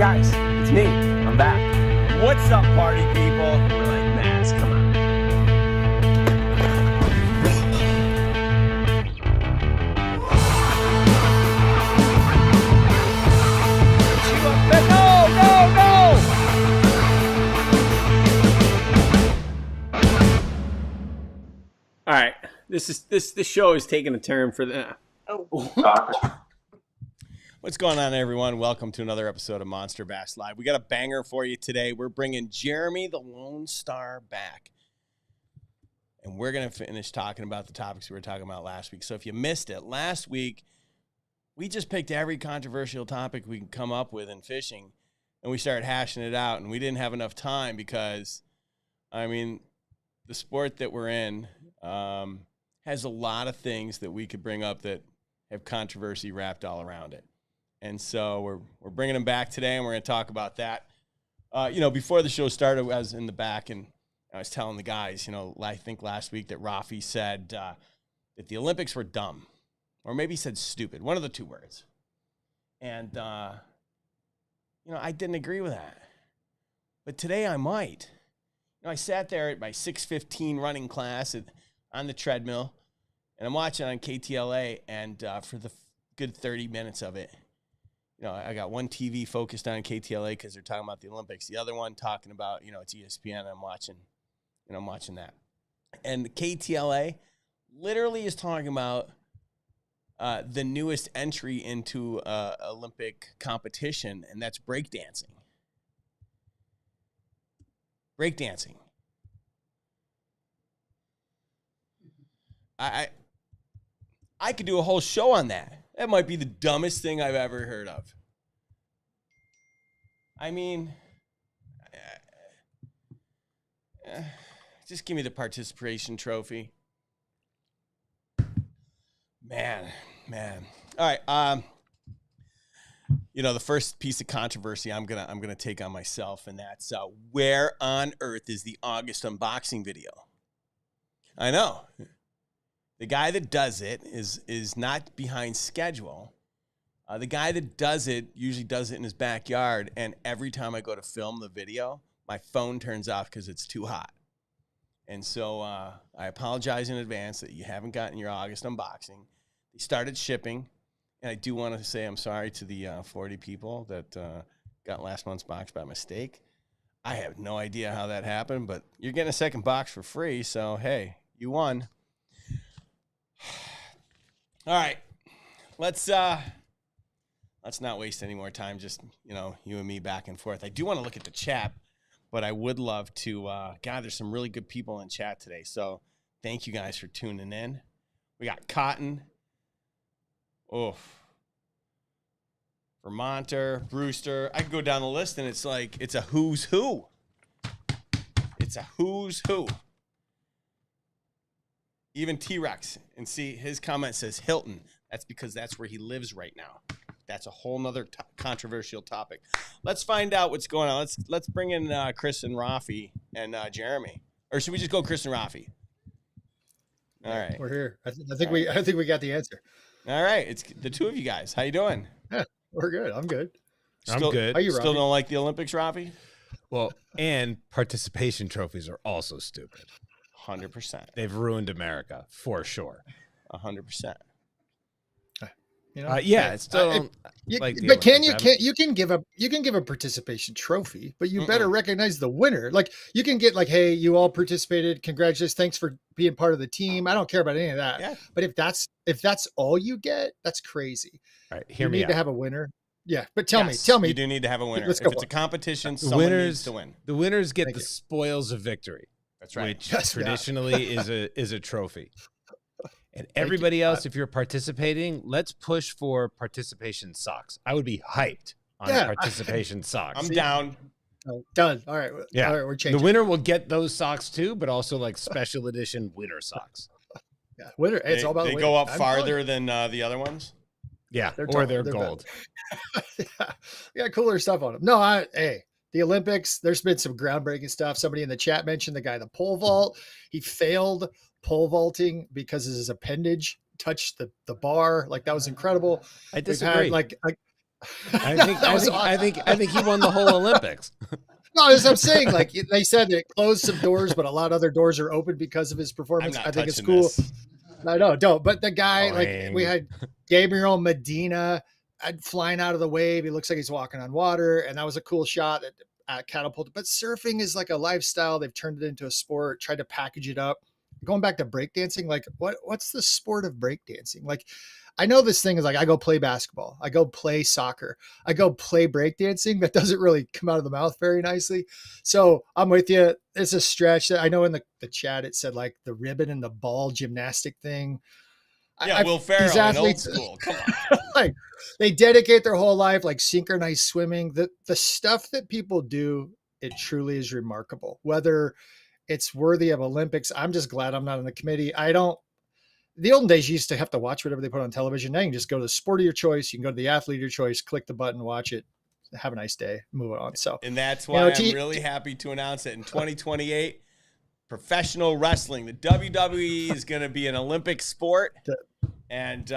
guys, it's me. I'm back. What's up, party people? We're like, Mads, come on. All right, this show is taking a turn for the. What's going on, everyone? Welcome to another episode of Monster Bass Live. We got a banger for you today. We're bringing Jeremy the Lonestar back. And we're going to finish talking about the topics we were talking about last week. So if you missed it, last week, we just picked every controversial topic we can come up with in fishing, and we started hashing it out. And we didn't have enough time because, I mean, the sport that we're in has a lot of things that we could bring up that have controversy wrapped all around it. And so we're bringing them back today, and we're going to talk about that. Before the show started, I was in the back, and I was telling the guys, I think last week that Rafi said that the Olympics were dumb, or maybe he said stupid, one of the two words. And, I didn't agree with that. But today I might. I sat there at my 6:15 running class on the treadmill, and I'm watching on KTLA, and for the good 30 minutes of it, I got one TV focused on KTLA because they're talking about the Olympics. The other one talking about, it's ESPN. I'm watching that. And KTLA literally is talking about the newest entry into Olympic competition, and that's breakdancing. Breakdancing. I could do a whole show on that. That might be the dumbest thing I've ever heard of. I mean, just give me the participation trophy. Man. All right. The first piece of controversy I'm gonna take on myself, and that's where on earth is the August unboxing video? I know. The guy that does it is not behind schedule. The guy that does it usually does it in his backyard, and every time I go to film the video, my phone turns off because it's too hot. And so I apologize in advance that you haven't gotten your August unboxing. They started shipping, and I do want to say I'm sorry to the 40 people that got last month's box by mistake. I have no idea how that happened, but you're getting a second box for free, so hey, you won. All right, let's not waste any more time. Just you and me back and forth. I do want to look at the chat, but I would love to. God, there's some really good people in chat today. So thank you guys for tuning in. We got Cotton, Vermonter, Brewster. I could go down the list, and it's a who's who. It's a who's who. Even T-Rex, and see, his comment says Hilton. That's because that's where he lives right now. That's a whole nother controversial topic. Let's find out what's going on. Let's bring in Chris and Rafi and Jeremy. Or should we just go Chris and Rafi? All right. We're here. I think we got the answer. All right. It's the two of you guys. How you doing? Yeah, we're good. I'm good. I'm good. How you, Still Rafi? don't like the Olympics, Rafi? Well, and participation trophies are also stupid. 100%. They've ruined America for sure. 100%. It's still. But you can give a participation trophy, but you better recognize the winner. Like you can get hey, you all participated. Congratulations. Thanks for being part of the team. I don't care about any of that. Yeah. But if that's all you get, that's crazy. All right, you need to have a winner. Yeah, but tell me. You do need to have a winner. Let's if go. It's a competition, someone needs to win. The winners get the spoils of victory. That's right. Which traditionally is a trophy. And everybody else, if you're participating, let's push for participation socks. I would be hyped on participation socks. I'm down. Oh, done. All right. Yeah. All right, we're changing. The winner will get those socks too, but also special edition winner socks. Yeah, winner. It's all about they the go up farther than the other ones. Yeah, they're gold. Yeah, cooler stuff on them. No, the Olympics, there's been some groundbreaking stuff. Somebody in the chat mentioned the guy, the pole vault. He failed pole vaulting because his appendage touched the bar. Like that was incredible. I disagree. I think he won the whole Olympics. No, as I'm saying, like they said, it closed some doors, but a lot of other doors are open because of his performance. I think it's cool. This. No, don't. But the guy, like we had Gabriel Medina flying out of the wave. He looks like he's walking on water, and that was a cool shot that catapulted. But surfing is like a lifestyle. They've turned it into a sport. Tried to package it up. Going back to breakdancing, like what's the sport of breakdancing? Like, I know this thing is like I go play basketball, I go play soccer, I go play breakdancing. That doesn't really come out of the mouth very nicely. So I'm with you. It's a stretch. That I know in the chat it said like the ribbon and the ball gymnastic thing. Yeah, Will Ferrell in old school. Come on. Like they dedicate their whole life, like synchronized swimming. The stuff that people do, it truly is remarkable. Whether it's worthy of Olympics, I'm just glad I'm not on the committee. The olden days you used to have to watch whatever they put on television. Now you can just go to the sport of your choice. You can go to the athlete of your choice, click the button, watch it, have a nice day, move on. So, and that's why I'm really happy to announce that in 2028, professional wrestling, the WWE is going to be an Olympic sport, and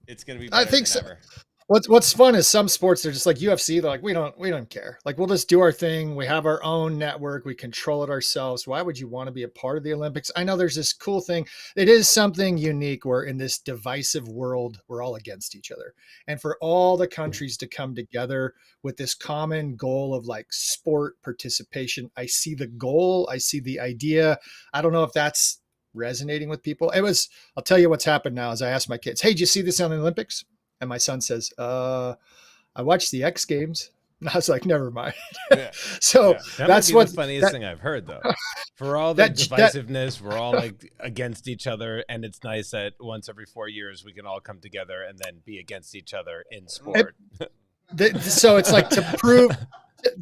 it's going to be better I think than so. ever. What's fun is some sports, they're just like UFC. They're like, we don't care. Like, we'll just do our thing. We have our own network. We control it ourselves. Why would you want to be a part of the Olympics? I know there's this cool thing. It is something unique where in this divisive world, we're all against each other. And for all the countries to come together with this common goal of like sport participation, I see the goal. I see the idea. I don't know if that's resonating with people. I'll tell you what's happened now is I asked my kids, hey, did you see this on the Olympics? And my son says, I watched the X Games. And I was like, never mind. Yeah. So that that's might be the funniest thing I've heard, though. For all the divisiveness, we're all like against each other, and it's nice that once every 4 years we can all come together and then be against each other in sport. So it's like to prove,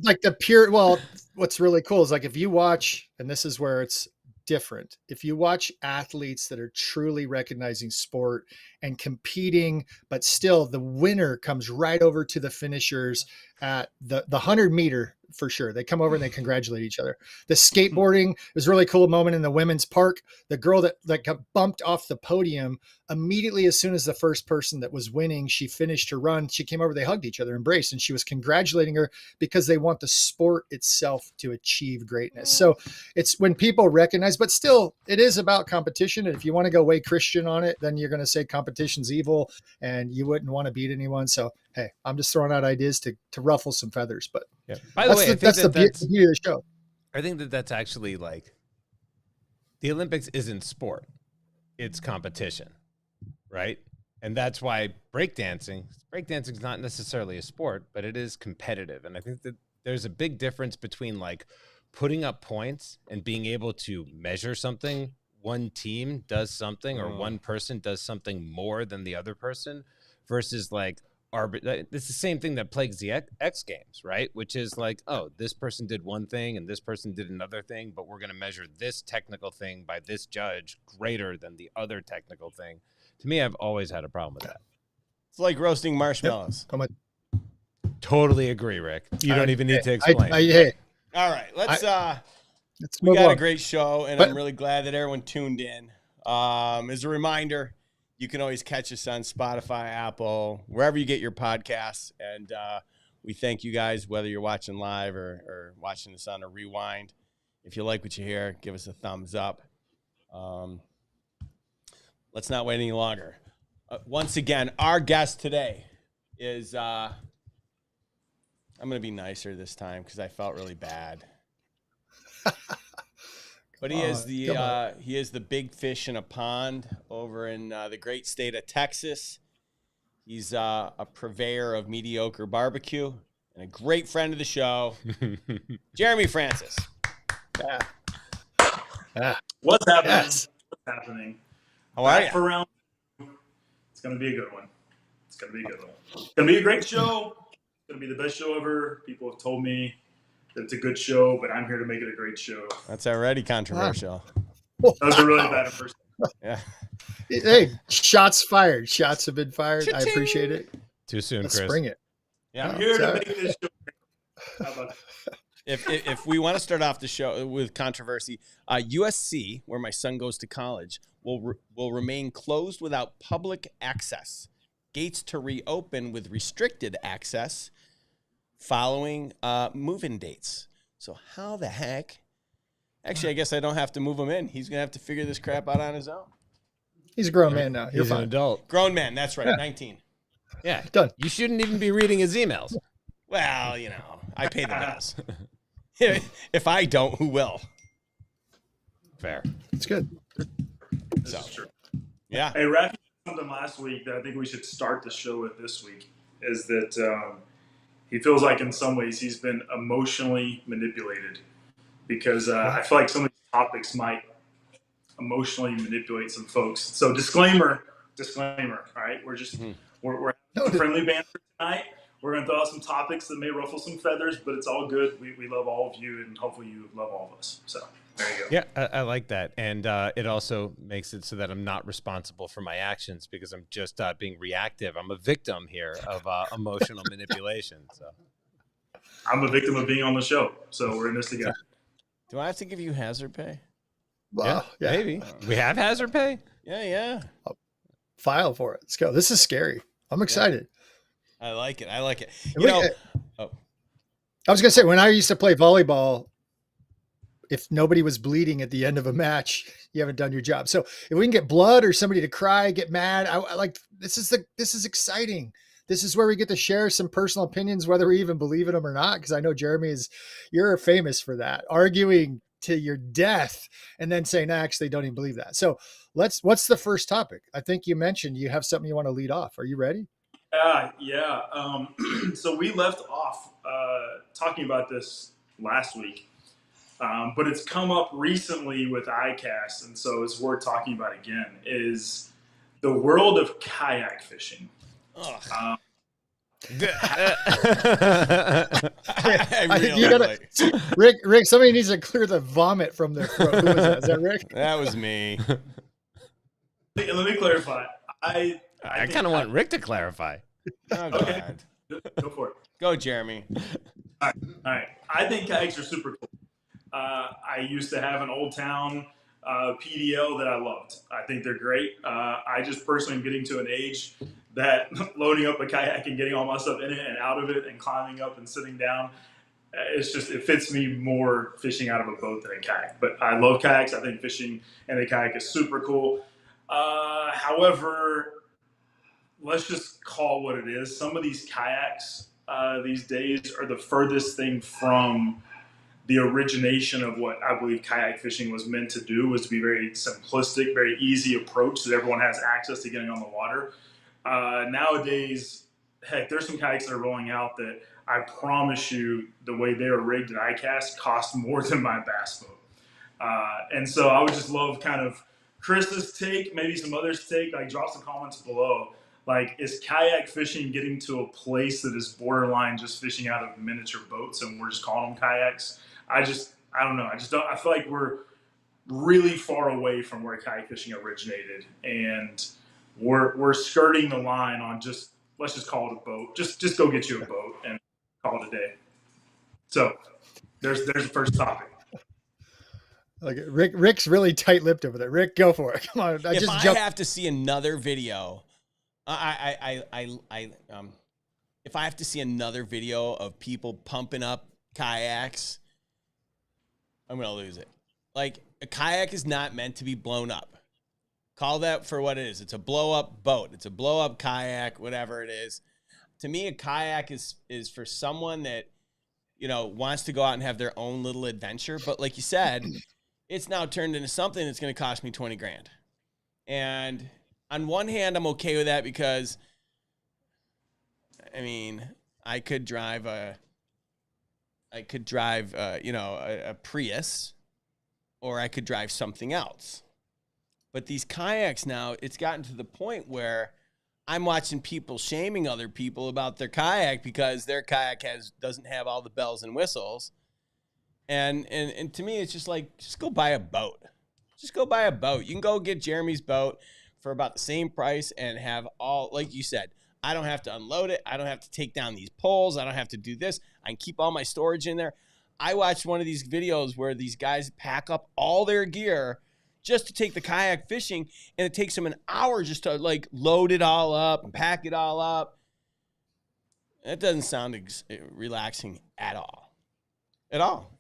like the pure. Well, what's really cool is like if you watch, and this is where it's different. If you watch athletes that are truly recognizing sport and competing, but still the winner comes right over to the finishers at the 100-meter for sure. They come over and they congratulate each other. The skateboarding was a really cool moment in the women's park. The girl that got bumped off the podium immediately, as soon as the first person that was winning, she finished her run, she came over, they hugged each other, embraced, and she was congratulating her because they want the sport itself to achieve greatness. So it's when people recognize, but still it is about competition. And if you want to go way Christian on it, then you're going to say competition's evil and you wouldn't want to beat anyone. So, hey, I'm just throwing out ideas to ruffle some feathers, but yeah. By the way, that's the beauty of the show. I think that's actually like the Olympics isn't sport, it's competition, right? And that's why breakdancing is not necessarily a sport, but it is competitive. And I think that there's a big difference between like putting up points and being able to measure something. One team does something or one person does something more than the other person versus like it's the same thing that plagues the X Games, right? Which is like, oh, this person did one thing and this person did another thing, but we're going to measure this technical thing by this judge greater than the other technical thing. To me, I've always had a problem with that. It's like roasting marshmallows. Yep. Totally agree, Rick. You don't even need to explain. All right, let's we got a great show, and I'm really glad that everyone tuned in. As a reminder, you can always catch us on Spotify, Apple, wherever you get your podcasts. And we thank you guys, whether you're watching live or watching this on a rewind. If you like what you hear, give us a thumbs up. Let's not wait any longer. Once again, our guest today is I'm going to be nicer this time because I felt really bad. But he is the big fish in a pond over in the great state of Texas. He's a purveyor of mediocre barbecue and a great friend of the show, Jeremy Francis. What's happening? Yes. What's happening? How are you? For round two. It's going to be a good one. It's going to be a good one. It's going to be a great show. It's going to be the best show ever. People have told me that it's a good show, but I'm here to make it a great show. That's already controversial. That was a really bad impression. Yeah. Hey, shots fired. Shots have been fired. Cha-ching. I appreciate it. Too soon, Let's Chris. bring it. Yeah. I'm here to make this show. How about that? If we want to start off the show with controversy, USC, where my son goes to college, will remain closed without public access. gates to reopen with restricted access following move-in dates. So how the heck? Actually, I guess I don't have to move him in. He's going to have to figure this crap out on his own. He's a grown man now. You're He's an fine. adult. Grown man, that's right, Yeah. 19. Yeah. Done. You shouldn't even be reading his emails. Well, you know, I pay the bills. If I don't, who will? Fair. It's good. This So. is true. Yeah. Hey, Rafi did something last week that I think we should start the show with this week is that he feels like in some ways he's been emotionally manipulated because I feel like some of these topics might emotionally manipulate some folks. So disclaimer, all right? We're just, we're having some friendly banter tonight. We're going to throw out some topics that may ruffle some feathers, but it's all good. We love all of you, and hopefully you love all of us. So there you go. Yeah, I like that. And it also makes it so that I'm not responsible for my actions because I'm just being reactive. I'm a victim here of emotional manipulation. So I'm a victim of being on the show, so we're in this together. Do I have to give you hazard pay? Wow. Yeah. maybe. We have hazard pay? Yeah. File for it. Let's go. This is scary. I'm excited. I like it. You We- know, I was going to say, when I used to play volleyball, if nobody was bleeding at the end of a match, you haven't done your job. So if we can get blood or somebody to cry, get mad, I like, this is exciting. This is where we get to share some personal opinions, whether we even believe in them or not. Cause I know Jeremy you're famous for that, arguing to your death and then saying, actually don't even believe that. So what's the first topic? I think you mentioned you have something you want to lead off. Are you ready? Yeah. So we left off talking about this last week, but it's come up recently with ICAST, and so it's worth talking about again, is the world of kayak fishing. ugh. I think you gotta, Rick, somebody needs to clear the vomit from their throat. Who was that? Is that Rick? That was me. Let me clarify. I kind of want Rick to clarify. Oh, Okay. God. Go for it. Go, Jeremy. All right. I think kayaks are super cool. I used to have an Old Town PDL that I loved. I think they're great. I just personally am getting to an age that loading up a kayak and getting all my stuff in it and out of it and climbing up and sitting down, it fits me more fishing out of a boat than a kayak. But I love kayaks. I think fishing in a kayak is super cool. However, let's just call it what it is. Some of these kayaks these days are the furthest thing from the origination of what I believe kayak fishing was meant to do, was to be very simplistic, very easy approach that everyone has access to getting on the water. Nowadays, heck, there's some kayaks that are rolling out that I promise you the way they are rigged at ICAST cost more than my bass boat. And so I would just love kind of Chris's take, maybe some others' take, like drop some comments below. Like, is kayak fishing getting to a place that is borderline just fishing out of miniature boats and we're just calling them kayaks? I don't know. I feel like we're really far away from where kayak fishing originated, and we're skirting the line on let's just call it a boat. Just go get you a boat and call it a day. So there's the first topic. Like Rick's really tight-lipped over there. Rick, go for it. Come on. If I have to see another video, if I have to see another video of people pumping up kayaks, I'm going to lose it. Like, a kayak is not meant to be blown up. Call that for what it is. It's a blow-up boat. It's a blow-up kayak, whatever it is. To me, a kayak is for someone that, wants to go out and have their own little adventure. But like you said, it's now turned into something that's going to cost me $20,000. And on one hand, I'm okay with that because, I could drive a Prius, or I could drive something else. But these kayaks now, it's gotten to the point where I'm watching people shaming other people about their kayak because their kayak doesn't have all the bells and whistles. And to me, it's just like, just go buy a boat. Just go buy a boat. You can go get Jeremy's boat for about the same price and have all, like you said, I don't have to unload it. I don't have to take down these poles. I don't have to do this. I can keep all my storage in there. I watched one of these videos where these guys pack up all their gear just to take the kayak fishing, and it takes them an hour just to like load it all up and pack it all up. That doesn't sound relaxing at all. At all.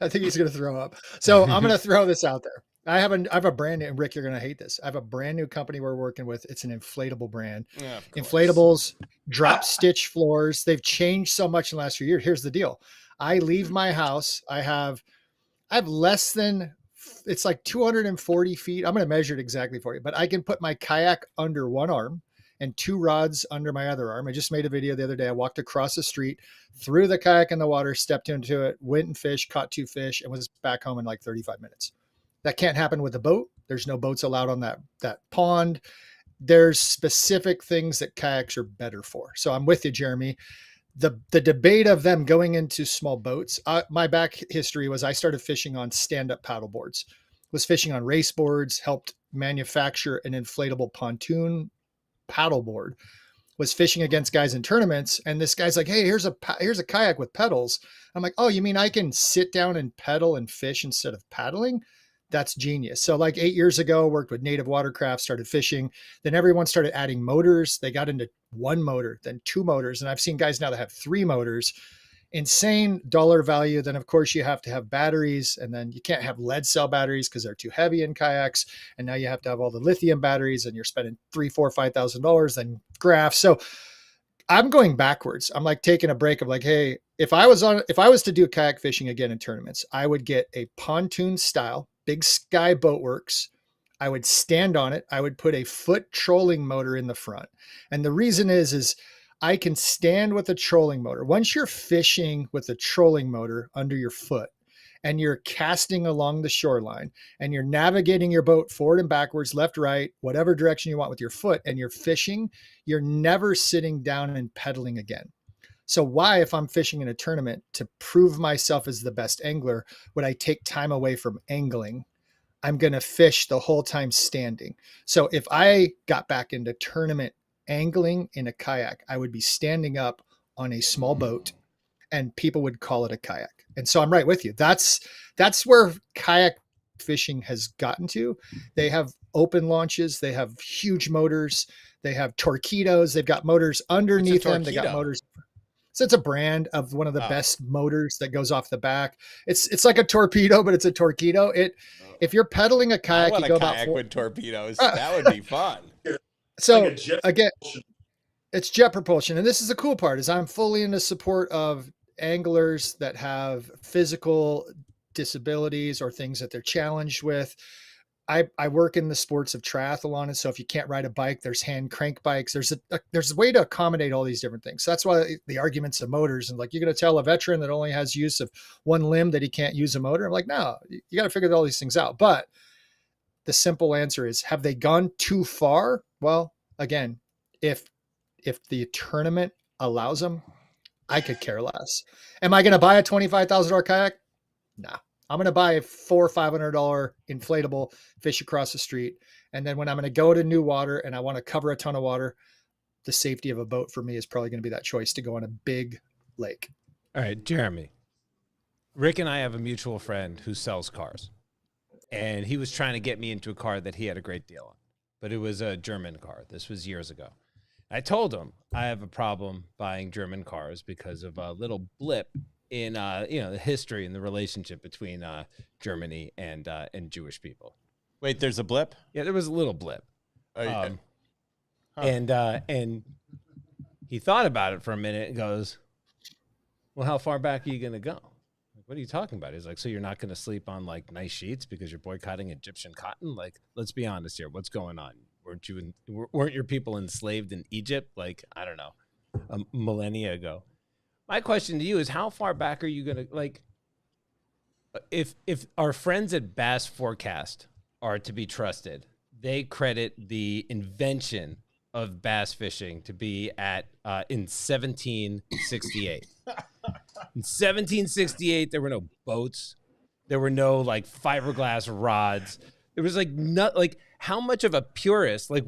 I think he's going to throw up. So I'm going to throw this out there. I have a brand new, Rick, you're going to hate this. I have a brand new company we're working with. It's an inflatable brand. Yeah, Inflatables, drop stitch floors. They've changed so much in the last few years. Here's the deal. I leave my house. I have less than, it's like 240 feet. I'm going to measure it exactly for you, but I can put my kayak under one arm and two rods under my other arm. I just made a video the other day. I walked across the street, threw the kayak in the water, stepped into it, went and fished, caught 2 fish, and was back home in like 35 minutes. That can't happen with a boat. There's no boats allowed on that pond. There's specific things that kayaks are better for. So I'm with you, Jeremy. The debate of them going into small boats, my back history was I started fishing on stand-up paddle boards, was fishing on race boards, helped manufacture an inflatable pontoon paddle board, was fishing against guys in tournaments. And this guy's like, hey, here's a kayak with pedals. I'm like, oh, you mean I can sit down and pedal and fish instead of paddling? That's genius. So like 8 years ago, worked with Native Watercraft, started fishing. Then everyone started adding motors. They got into one motor, then two motors. And I've seen guys now that have three motors. Insane dollar value. Then of course you have to have batteries, and then you can't have lead cell batteries because they're too heavy in kayaks. And now you have to have all the lithium batteries, and you're spending $3,000, $4,000, $5,000, then graphs. So I'm going backwards. I'm like taking a break of like, hey, if I was to do kayak fishing again in tournaments, I would get a pontoon style Big Sky Boatworks. I would stand on it. I would put a foot trolling motor in the front. And the reason is I can stand with a trolling motor. Once you're fishing with a trolling motor under your foot and you're casting along the shoreline and you're navigating your boat forward and backwards, left, right, whatever direction you want with your foot, and you're fishing, you're never sitting down and pedaling again. So why, if I'm fishing in a tournament to prove myself as the best angler, would I take time away from angling? I'm going to fish the whole time standing. So if I got back into tournament angling in a kayak, I would be standing up on a small boat and people would call it a kayak. And so I'm right with you. That's where kayak fishing has gotten to. They have open launches. They have huge motors. They have torpedoes. They've got motors underneath them. They got motors. So it's a brand of one of the best motors that goes off the back. It's like a torpedo, but it's a torpedo. If you're pedaling a kayak, you go kayak about with torpedoes. That would be fun. So like again, it's jet propulsion. And this is the cool part is I'm fully in the support of anglers that have physical disabilities or things that they're challenged with. I work in the sports of triathlon. And so if you can't ride a bike, there's hand crank bikes. There's a way to accommodate all these different things. So that's why the arguments of motors, and like, you're going to tell a veteran that only has use of one limb that he can't use a motor. I'm like, no, you got to figure all these things out. But the simple answer is, have they gone too far? Well, again, if the tournament allows them, I could care less. Am I going to buy a $25,000 kayak? No. I'm going to buy a $400 or $500 inflatable, fish across the street. And then when I'm going to go to new water and I want to cover a ton of water, the safety of a boat for me is probably going to be that choice to go on a big lake. All right, Jeremy. Rick and I have a mutual friend who sells cars. And he was trying to get me into a car that he had a great deal on. But it was a German car. This was years ago. I told him I have a problem buying German cars because of a little blip in the history and the relationship between Germany and Jewish people. Wait, there's a blip? Yeah, there was a little blip. And he thought about it for a minute and goes, well, how far back are you going to go? Like, what are you talking about? He's like, so you're not going to sleep on like nice sheets because you're boycotting Egyptian cotton? Like, let's be honest here. What's going on? Weren't your people enslaved in Egypt? Like, I don't know, a millennia ago. My question to you is, how far back are you going to, like, if our friends at Bass Forecast are to be trusted, they credit the invention of bass fishing to be in 1768. In 1768, there were no boats. There were no like fiberglass rods. There was like how much of a purist, like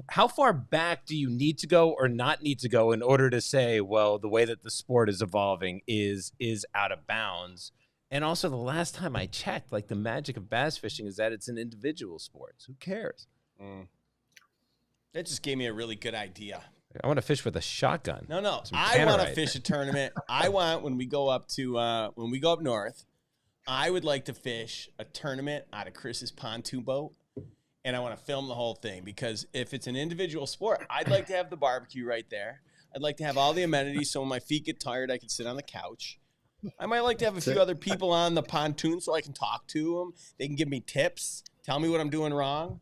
how far back do you need to go or not need to go in order to say, well, the way that the sport is evolving is out of bounds And also, the last time I checked, like the magic of bass fishing is that it's an individual sport. So who cares? That just gave me a really good idea. I want to fish with a shotgun. No, Some I want to tannerite. fish a tournament. I want when we go up north, I would like to fish a tournament out of Chris's pontoon boat, and I want to film the whole thing because if it's an individual sport, I'd like to have the barbecue right there. I'd like to have all the amenities, so when my feet get tired, I can sit on the couch. I might like to have a few other people on the pontoon so I can talk to them. They can give me tips, tell me what I'm doing wrong.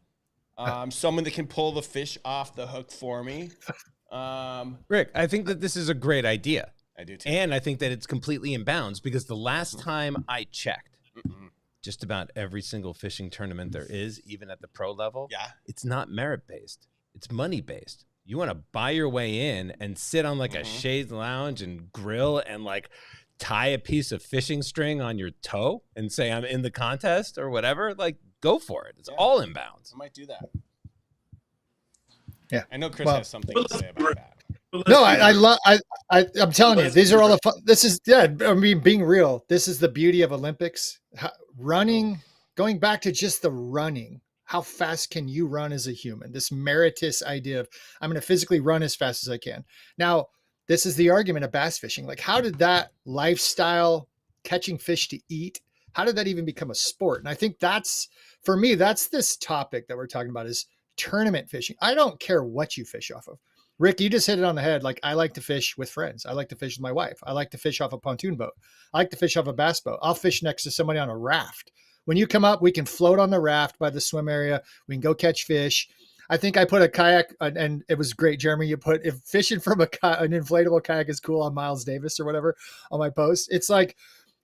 Someone that can pull the fish off the hook for me. Rick, I think that this is a great idea. I do too. And I think that it's completely in bounds because the last time I checked, just about every single fishing tournament there is, even at the pro level, it's not merit-based. It's money-based. You want to buy your way in and sit on like a chaise lounge and grill and like tie a piece of fishing string on your toe and say I'm in the contest or whatever, like go for it. It's all in bounds. I might do that. Yeah. I know Chris has something to say about that. No, I'm telling you, these are all the fun. This is, I mean, being real, this is the beauty of Olympics. Running, going back to just the running, how fast can you run as a human? This meritus idea of I'm going to physically run as fast as I can. Now, this is the argument of bass fishing. Like, how did that lifestyle, catching fish to eat, how did that even become a sport? And I think that's, for me, that's this topic that we're talking about is tournament fishing. I don't care what you fish off of. Rick, you just hit it on the head. Like, I like to fish with friends. I like to fish with my wife. I like to fish off a pontoon boat. I like to fish off a bass boat. I'll fish next to somebody on a raft. When you come up, we can float on the raft by the swim area. We can go catch fish. I think I put a kayak, and it was great, Jeremy. You put, if fishing from an inflatable kayak is cool on Miles Davis or whatever on my post. It's like,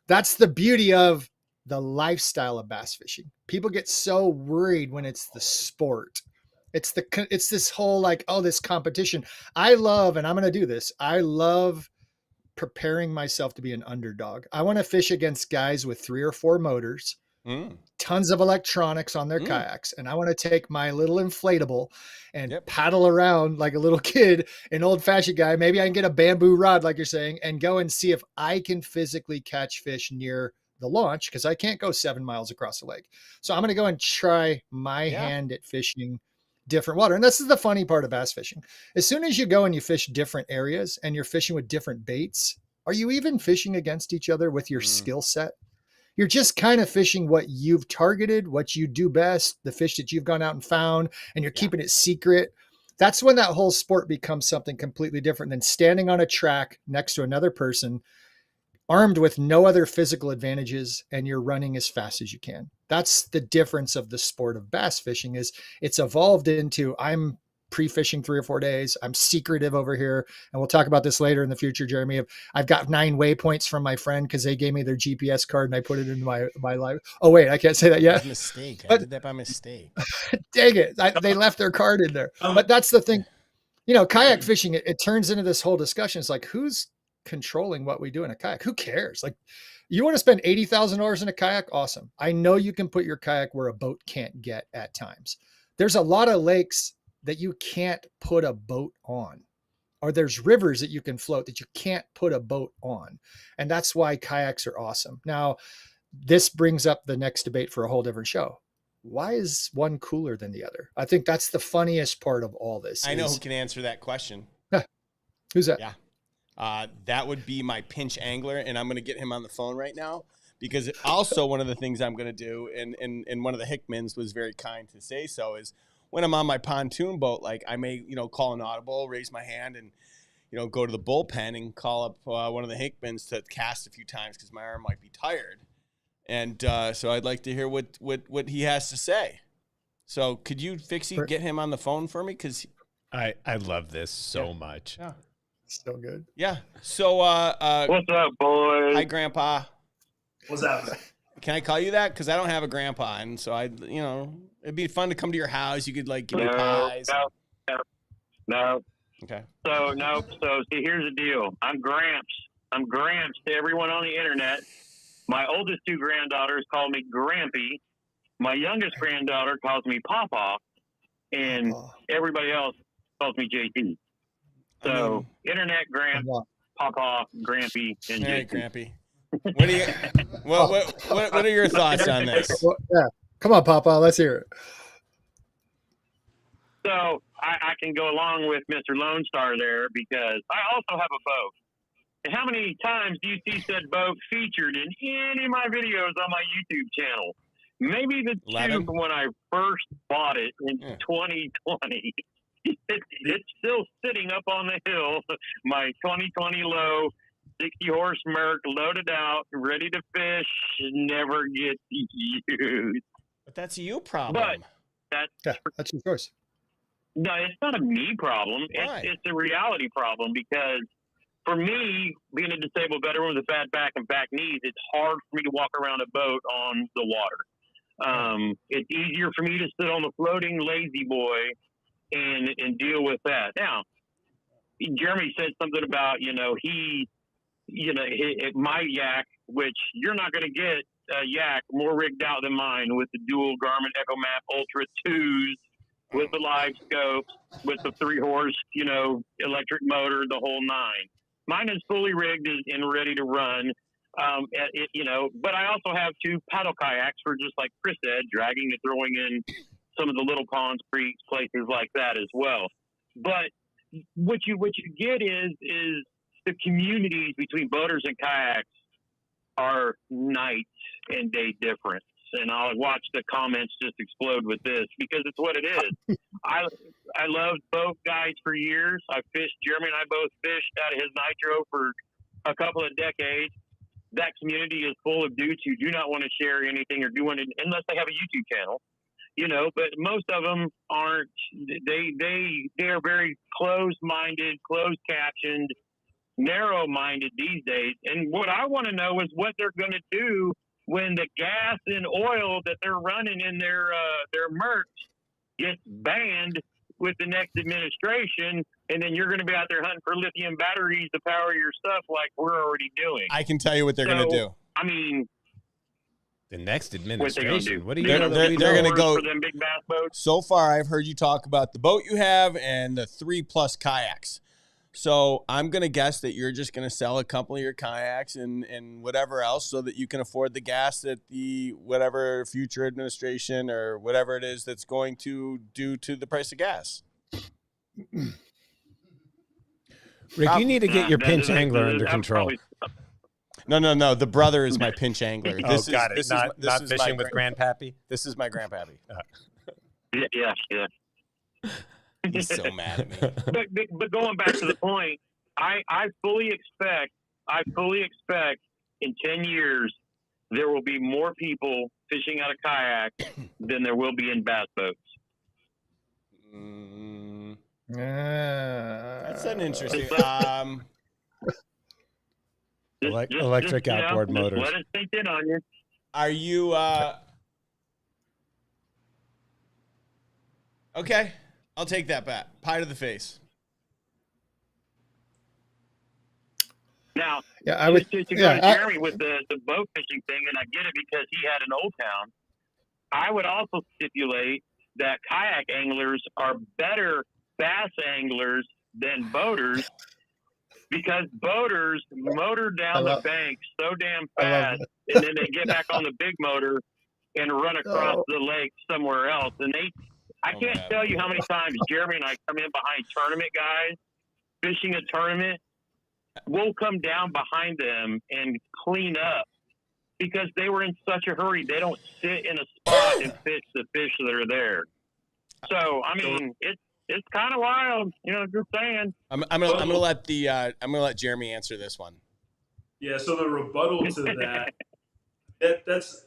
that's the beauty of the lifestyle of bass fishing. People get so worried when it's the sport. It's this whole like, oh, this competition. I love, and I'm going to do this. I love preparing myself to be an underdog. I want to fish against guys with 3 or 4 motors, tons of electronics on their kayaks. And I want to take my little inflatable and paddle around like a little kid, an old fashioned guy. Maybe I can get a bamboo rod, like you're saying, and go and see if I can physically catch fish near the launch, because I can't go 7 miles across the lake. So I'm going to go and try my hand at fishing different water. And this is the funny part of bass fishing. As soon as you go and you fish different areas and you're fishing with different baits, are you even fishing against each other with your skill set? You're just kind of fishing what you've targeted, what you do best, the fish that you've gone out and found, and you're keeping it secret. That's when that whole sport becomes something completely different than standing on a track next to another person, armed with no other physical advantages, and you're running as fast as you can. That's the difference of the sport of bass fishing. Is it's evolved into, I'm pre-fishing 3 or 4 days. I'm secretive over here. And we'll talk about this later in the future, Jeremy. I've got 9 waypoints from my friend because they gave me their GPS card and I put it into my life. Oh, wait, I can't say that yet. Mistake. I did that by mistake. Dang it. They left their card in there. But that's the thing. You know, kayak fishing, it turns into this whole discussion. It's like, who's controlling what we do in a kayak? Who cares? Like, you want to spend $80,000 in a kayak? Awesome. I know you can put your kayak where a boat can't get at times. There's a lot of lakes that you can't put a boat on, or there's rivers that you can float that you can't put a boat on. And that's why kayaks are awesome. Now, this brings up the next debate for a whole different show. Why is one cooler than the other? I think that's the funniest part of all this. I know who can answer that question. Who's that? Yeah. That would be my pinch angler, and I'm going to get him on the phone right now, because also one of the things I'm going to do, and one of the Hickmans was very kind to say so, is when I'm on my pontoon boat, like I may, call an audible, raise my hand, and, go to the bullpen and call up one of the Hickmans to cast a few times because my arm might be tired. And so I'd like to hear what he has to say. So could you, Fixie, get him on the phone for me? Because I love this so much. Yeah. So good. Yeah. So, what's up, boys? hi, Grandpa. What's happening? Can I call you that? Because I don't have a grandpa, and so it'd be fun to come to your house. You could give me pies. No. Okay. So see, here's the deal. I'm Gramps. I'm Gramps to everyone on the internet. My oldest 2 granddaughters call me Grampy. My youngest granddaughter calls me Pawpaw, and everybody else calls me JT. So internet Gramps, Pawpaw, Grampy, and Hey, JT. Grampy. What do you? What are your thoughts on this? Well, yeah. Come on, Papa. Let's hear it. So I can go along with Mr. Lonestar there because I also have a boat. And how many times do you see said boat featured in any of my videos on my YouTube channel? Maybe the 11? two from when I first bought it in 2020. It's still sitting up on the hill. My 2020 low, 60 horse Merc, loaded out, ready to fish, never gets used. But that's a you problem. But That's your choice. no, it's not a me problem. Why? It's a reality problem because for me, being a disabled veteran with a bad back and back knees, it's hard for me to walk around a boat on the water. It's easier for me to sit on the floating lazy boy and deal with that. Now, Jeremy said something about, my yak, which you're not going to get a yak more rigged out than mine with the dual Garmin EchoMap Ultra 2s, with the live scopes, with the 3-horse, electric motor, the whole nine. Mine is fully rigged and ready to run. But I also have 2 paddle kayaks for, just like Chris said, dragging and throwing in some of the little ponds, creeks, places like that as well. But what you get is the communities between boaters and kayaks are night and day difference. And I'll watch the comments just explode with this because it's what it is. I loved both guys for years. Jeremy and I both fished out of his Nitro for a couple of decades. That community is full of dudes who do not want to share anything or do anything unless they have a YouTube channel, but most of them aren't. They are very closed-minded, closed-captioned, narrow-minded these days. And what I want to know is what they're going to do when the gas and oil that they're running in their merch gets banned with the next administration, and then you're going to be out there hunting for lithium batteries to power your stuff like we're already doing. I can tell you what they're going to do. I mean, The next administration. What do you They're know? going to go for them big bass boats. So far, I've heard you talk about the boat you have and the 3+ kayaks. So I'm going to guess that you're just going to sell a couple of your kayaks and whatever else so that you can afford the gas that the whatever future administration or whatever it is that's going to do to the price of gas. Rick, you need to get your pinch angler under control. No. The brother is my pinch angler. Got it. Not fishing with Grandpappy? This is my Grandpappy. Yeah. He's so mad at me. But going back to the point, I fully expect in 10 years there will be more people fishing out of kayak than there will be in bass boats. That's an interesting. Electric outboard motors. Let it sink in on you. Are you okay? I'll take that bet. Pie to the face. Now, I would to go to Jeremy with the boat fishing thing, and I get it because he had an Old Town. I would also stipulate that kayak anglers are better bass anglers than boaters because boaters motor down the bank so damn fast, and then they get back on the big motor and run across the lake somewhere else. And I can't tell you how many times Jeremy and I come in behind tournament guys fishing a tournament. We'll come down behind them and clean up because they were in such a hurry. They don't sit in a spot and fish the fish that are there. So, I mean, it's kind of wild, just saying. I'm gonna let Jeremy answer this one. Yeah. So the rebuttal to that's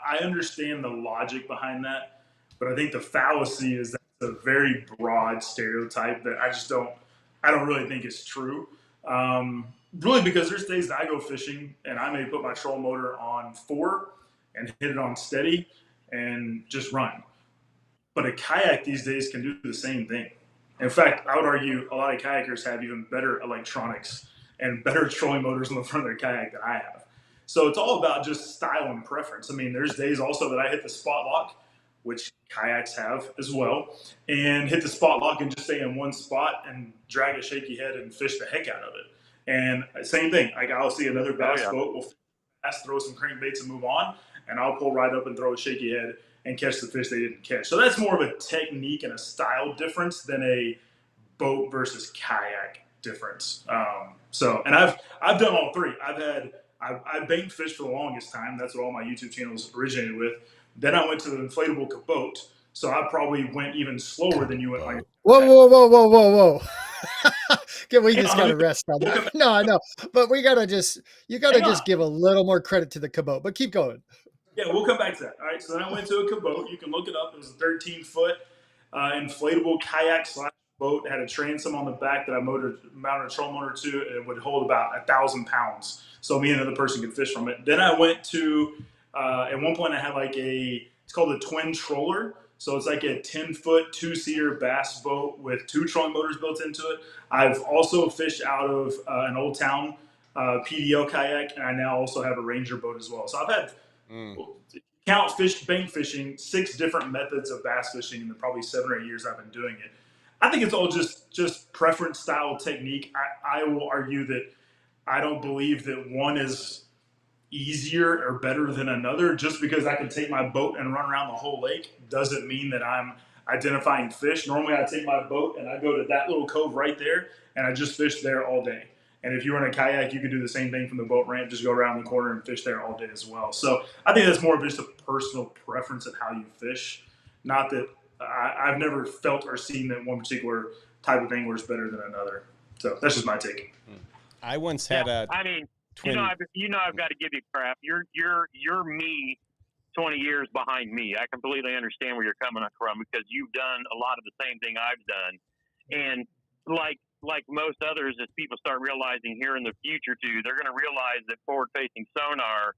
I understand the logic behind that. But I think the fallacy is that it's a very broad stereotype that I don't really think is true. Really, because there's days that I go fishing and I may put my troll motor on 4 and hit it on steady and just run. But a kayak these days can do the same thing. In fact, I would argue a lot of kayakers have even better electronics and better trolling motors on the front of their kayak than I have. So it's all about just style and preference. I mean, there's days also that I hit the spot lock, which kayaks have as well, and hit the spot lock and just stay in one spot and drag a shaky head and fish the heck out of it. And same thing, I'll see another bass boat will throw some crankbaits and move on, and I'll pull right up and throw a shaky head and catch the fish they didn't catch. So that's more of a technique and a style difference than a boat versus kayak difference. And I've done all three. I banked fish for the longest time. That's what all my YouTube channels originated with. Then I went to the inflatable kaboat. So I probably went even slower than you went. Like, whoa. We just got to on. rest on that. No, I know. But you got to just give a little more credit to the kaboat. But keep going. Yeah, we'll come back to that. All right. So then I went to a kaboat. You can look it up. It was a 13-foot inflatable kayak slash boat. It had a transom on the back that I mounted a trolling motor to. And it would hold about 1,000 pounds. So me and another person could fish from it. Then I went to, at one point I had it's called a twin troller. So it's like a 10-foot, two-seater bass boat with 2 trolling motors built into it. I've also fished out of an Old Town PDO kayak, and I now also have a Ranger boat as well. So I've had, count bank fishing, 6 different methods of bass fishing in the probably 7 or 8 years I've been doing it. I think it's all just preference, style, technique. I will argue that I don't believe that one is easier or better than another. Just because I can take my boat and run around the whole lake doesn't mean that I'm identifying fish. Normally I take my boat and I go to that little cove right there and I just fish there all day. And if you were in a kayak, you could do the same thing from the boat ramp, just go around the corner and fish there all day as well. So I think that's more of just a personal preference of how you fish. Not that I've never felt or seen that one particular type of angler is better than another. So that's just my take. I once had a twin. I've got to give you crap. You're me 20 years behind me. I completely understand where you're coming from because you've done a lot of the same thing I've done. And like most others, as people start realizing here in the future too, they're going to realize that forward-facing sonar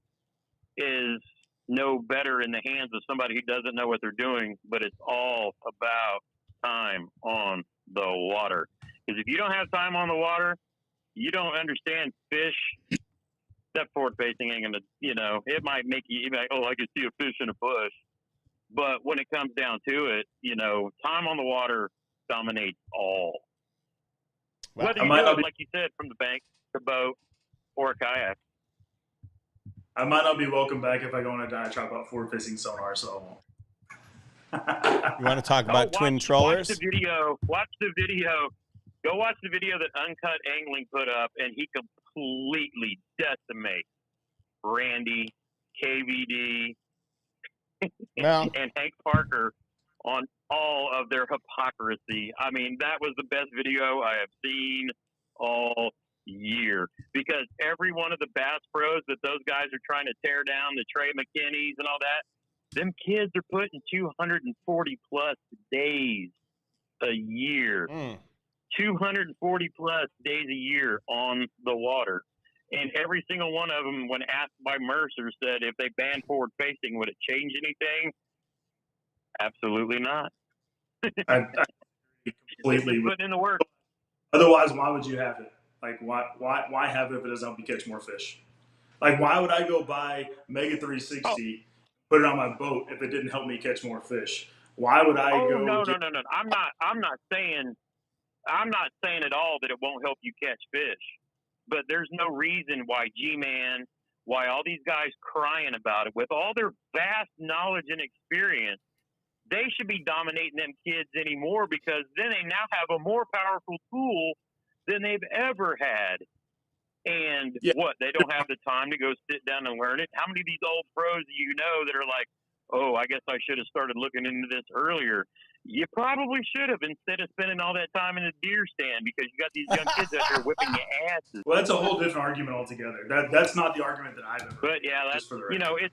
is no better in the hands of somebody who doesn't know what they're doing, but it's all about time on the water. Because if you don't have time on the water, you don't understand fish. That forward-facing ain't gonna, it might make you like, oh, I can see a fish in a bush. But when it comes down to it, time on the water dominates all. Wow. Whether you do it, like you said, from the bank, the boat, or a kayak. I might not be welcome back if I go on a diatribe about forward-facing sonar, so I won't. You want to talk about twin trollers? Watch the video. Go watch the video that Uncut Angling put up, and he completely decimates Randy, KVD, and Hank Parker on all of their hypocrisy. I mean, that was the best video I have seen all year because every one of the Bass Pros that those guys are trying to tear down, the Trey McKinneys and all that, them kids are putting 240 plus days a year. 240 plus days a year on the water. And every single one of them, when asked by Mercer, said if they banned forward facing, would it change anything? Absolutely not. I completely putting in the work. Otherwise, why would you have it? Like, why have it if it doesn't help you catch more fish? Like, why would I go buy Mega 360, put it on my boat if it didn't help me catch more fish? Why would I go? No. I'm not saying at all that it won't help you catch fish. But there's no reason why G-Man, why all these guys crying about it, with all their vast knowledge and experience, they should be dominating them kids anymore because then they now have a more powerful tool than they've ever had. And they don't have the time to go sit down and learn it. How many of these old pros do you know that are like, oh, I guess I should have started looking into this earlier? You probably should have instead of spending all that time in the deer stand because you got these young kids out there whipping your asses. Well, that's a whole different argument altogether. That's not the argument that I've ever. But yeah, that's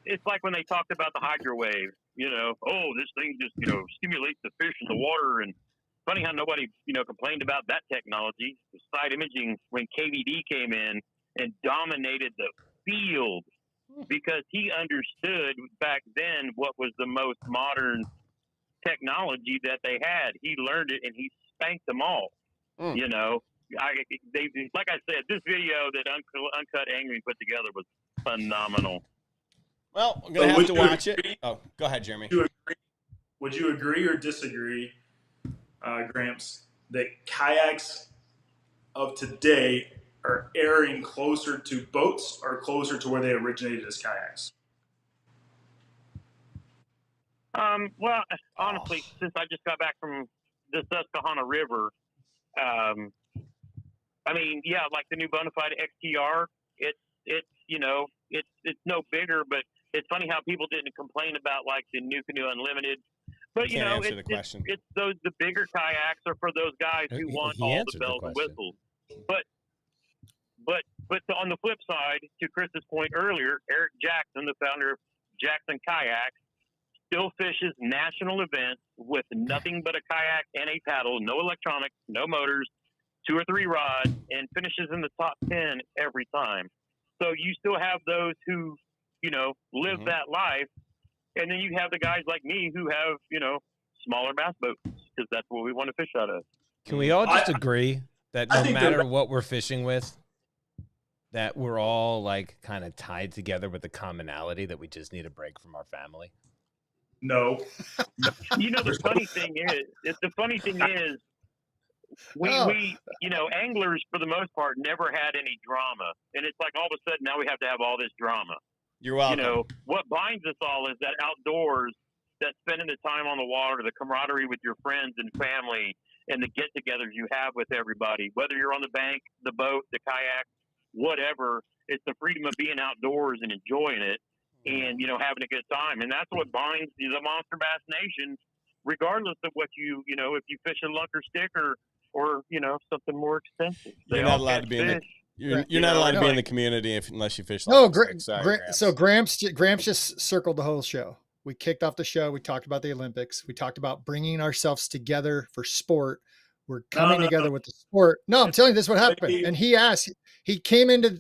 it's like when they talked about the hydrowave. Oh, this thing just stimulates the fish in the water, and funny how nobody complained about that technology. The side imaging when KVD came in and dominated the field because he understood back then what was the most modern technology that they had. He learned it and he spanked them all. Like I said, this video that Uncut Angling put together was phenomenal. Well, we're gonna have to watch it. Oh, go ahead, Jeremy. Would you agree or disagree, Gramps, that kayaks of today are airing closer to boats or closer to where they originated as kayaks? Well, honestly, since I just got back from the Susquehanna River, I mean, yeah, like the new Bonafide XTR, it's it's no bigger, but it's funny how people didn't complain about like the New Canoe Unlimited. But Can't answer the question. It's those the bigger kayaks are for those guys who want He all the answered the bells and question. whistles. But on the flip side, to Chris's point earlier, Eric Jackson, the founder of Jackson Kayaks, still fishes national events with nothing but a kayak and a paddle, no electronics, no motors, 2 or 3 rods, and finishes in the top 10 every time. So you still have those who, live that life. And then you have the guys like me who have, smaller bass boats because that's what we want to fish out of. Can we all just agree that I no think matter what we're fishing with, that we're all like kind of tied together with the commonality that we just need a break from our family? No. The funny thing is, we anglers for the most part never had any drama, and it's like all of a sudden now we have to have all this drama. You're welcome. What binds us all is that outdoors, that spending the time on the water, the camaraderie with your friends and family, and the get-togethers you have with everybody, whether you're on the bank, the boat, the kayak, whatever. It's the freedom of being outdoors and enjoying it, and having a good time, and that's what binds the Monster Bass Nation, regardless of what if you fish a lunker stick or something more expensive. You're not allowed to be in the. You're not allowed to be in the community unless you fish. No, Gramps. Sorry, Gramps. So Gramps just circled the whole show. We kicked off the show. We talked about the Olympics. We talked about bringing ourselves together for sport. We're coming together with the sport. No, I'm telling you, this is what happened. And he came into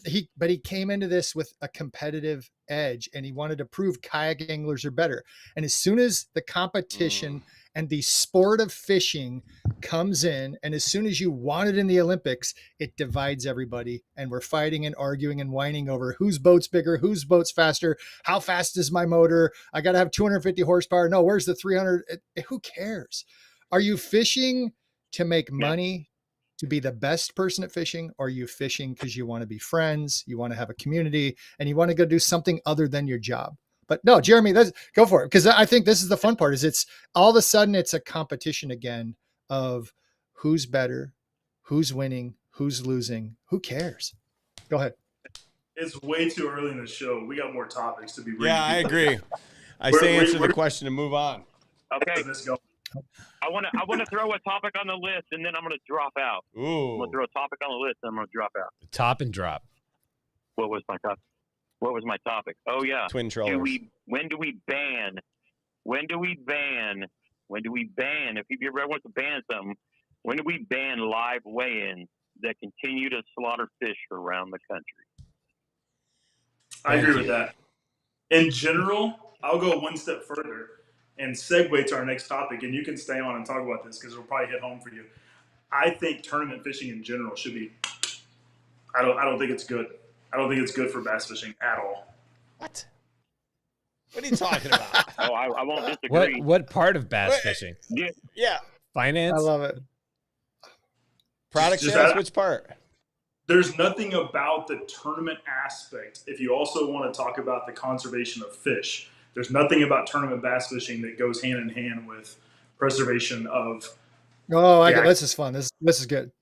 this with a competitive edge, and he wanted to prove kayak anglers are better. And as soon as the competition and the sport of fishing comes in, and as soon as you want it in the Olympics, it divides everybody. And we're fighting and arguing and whining over whose boat's bigger, whose boat's faster, how fast is my motor? I got to have 250 horsepower. No, where's the 300? Who cares? Are you fishing to make money, to be the best person at fishing? Or are you fishing because you want to be friends, you want to have a community, and you want to go do something other than your job? But no, Jeremy, let's go for it. Because I think this is the fun part, is it's all of a sudden it's a competition again of who's better, who's winning, who's losing. Who cares? Go ahead. It's way too early in the show. We got more topics to be reading. Yeah, I agree. I say answer the question and move on. Okay. Let's go. I want to throw a topic on the list, and then I'm going to drop out. Ooh. I'm going to throw a topic on the list, and I'm going to drop out. Top and drop. What was my topic? Oh yeah. Twin trollers. When do we ban? If you ever wants to ban something, when do we ban live weigh-ins that continue to slaughter fish around the country? I agree with that. In general, I'll go one step further and segue to our next topic, and you can stay on and talk about this because it'll probably hit home for you. I think tournament fishing in general should be. I don't think it's good. I don't think it's good for bass fishing at all. What are you talking about? Oh, I won't disagree. What part of bass fishing? Yeah. Finance? I love it. Product sales, which part? There's nothing about the tournament aspect. If you also want to talk about the conservation of fish, there's nothing about tournament bass fishing that goes hand in hand with preservation of. Oh, this is fun. This is good.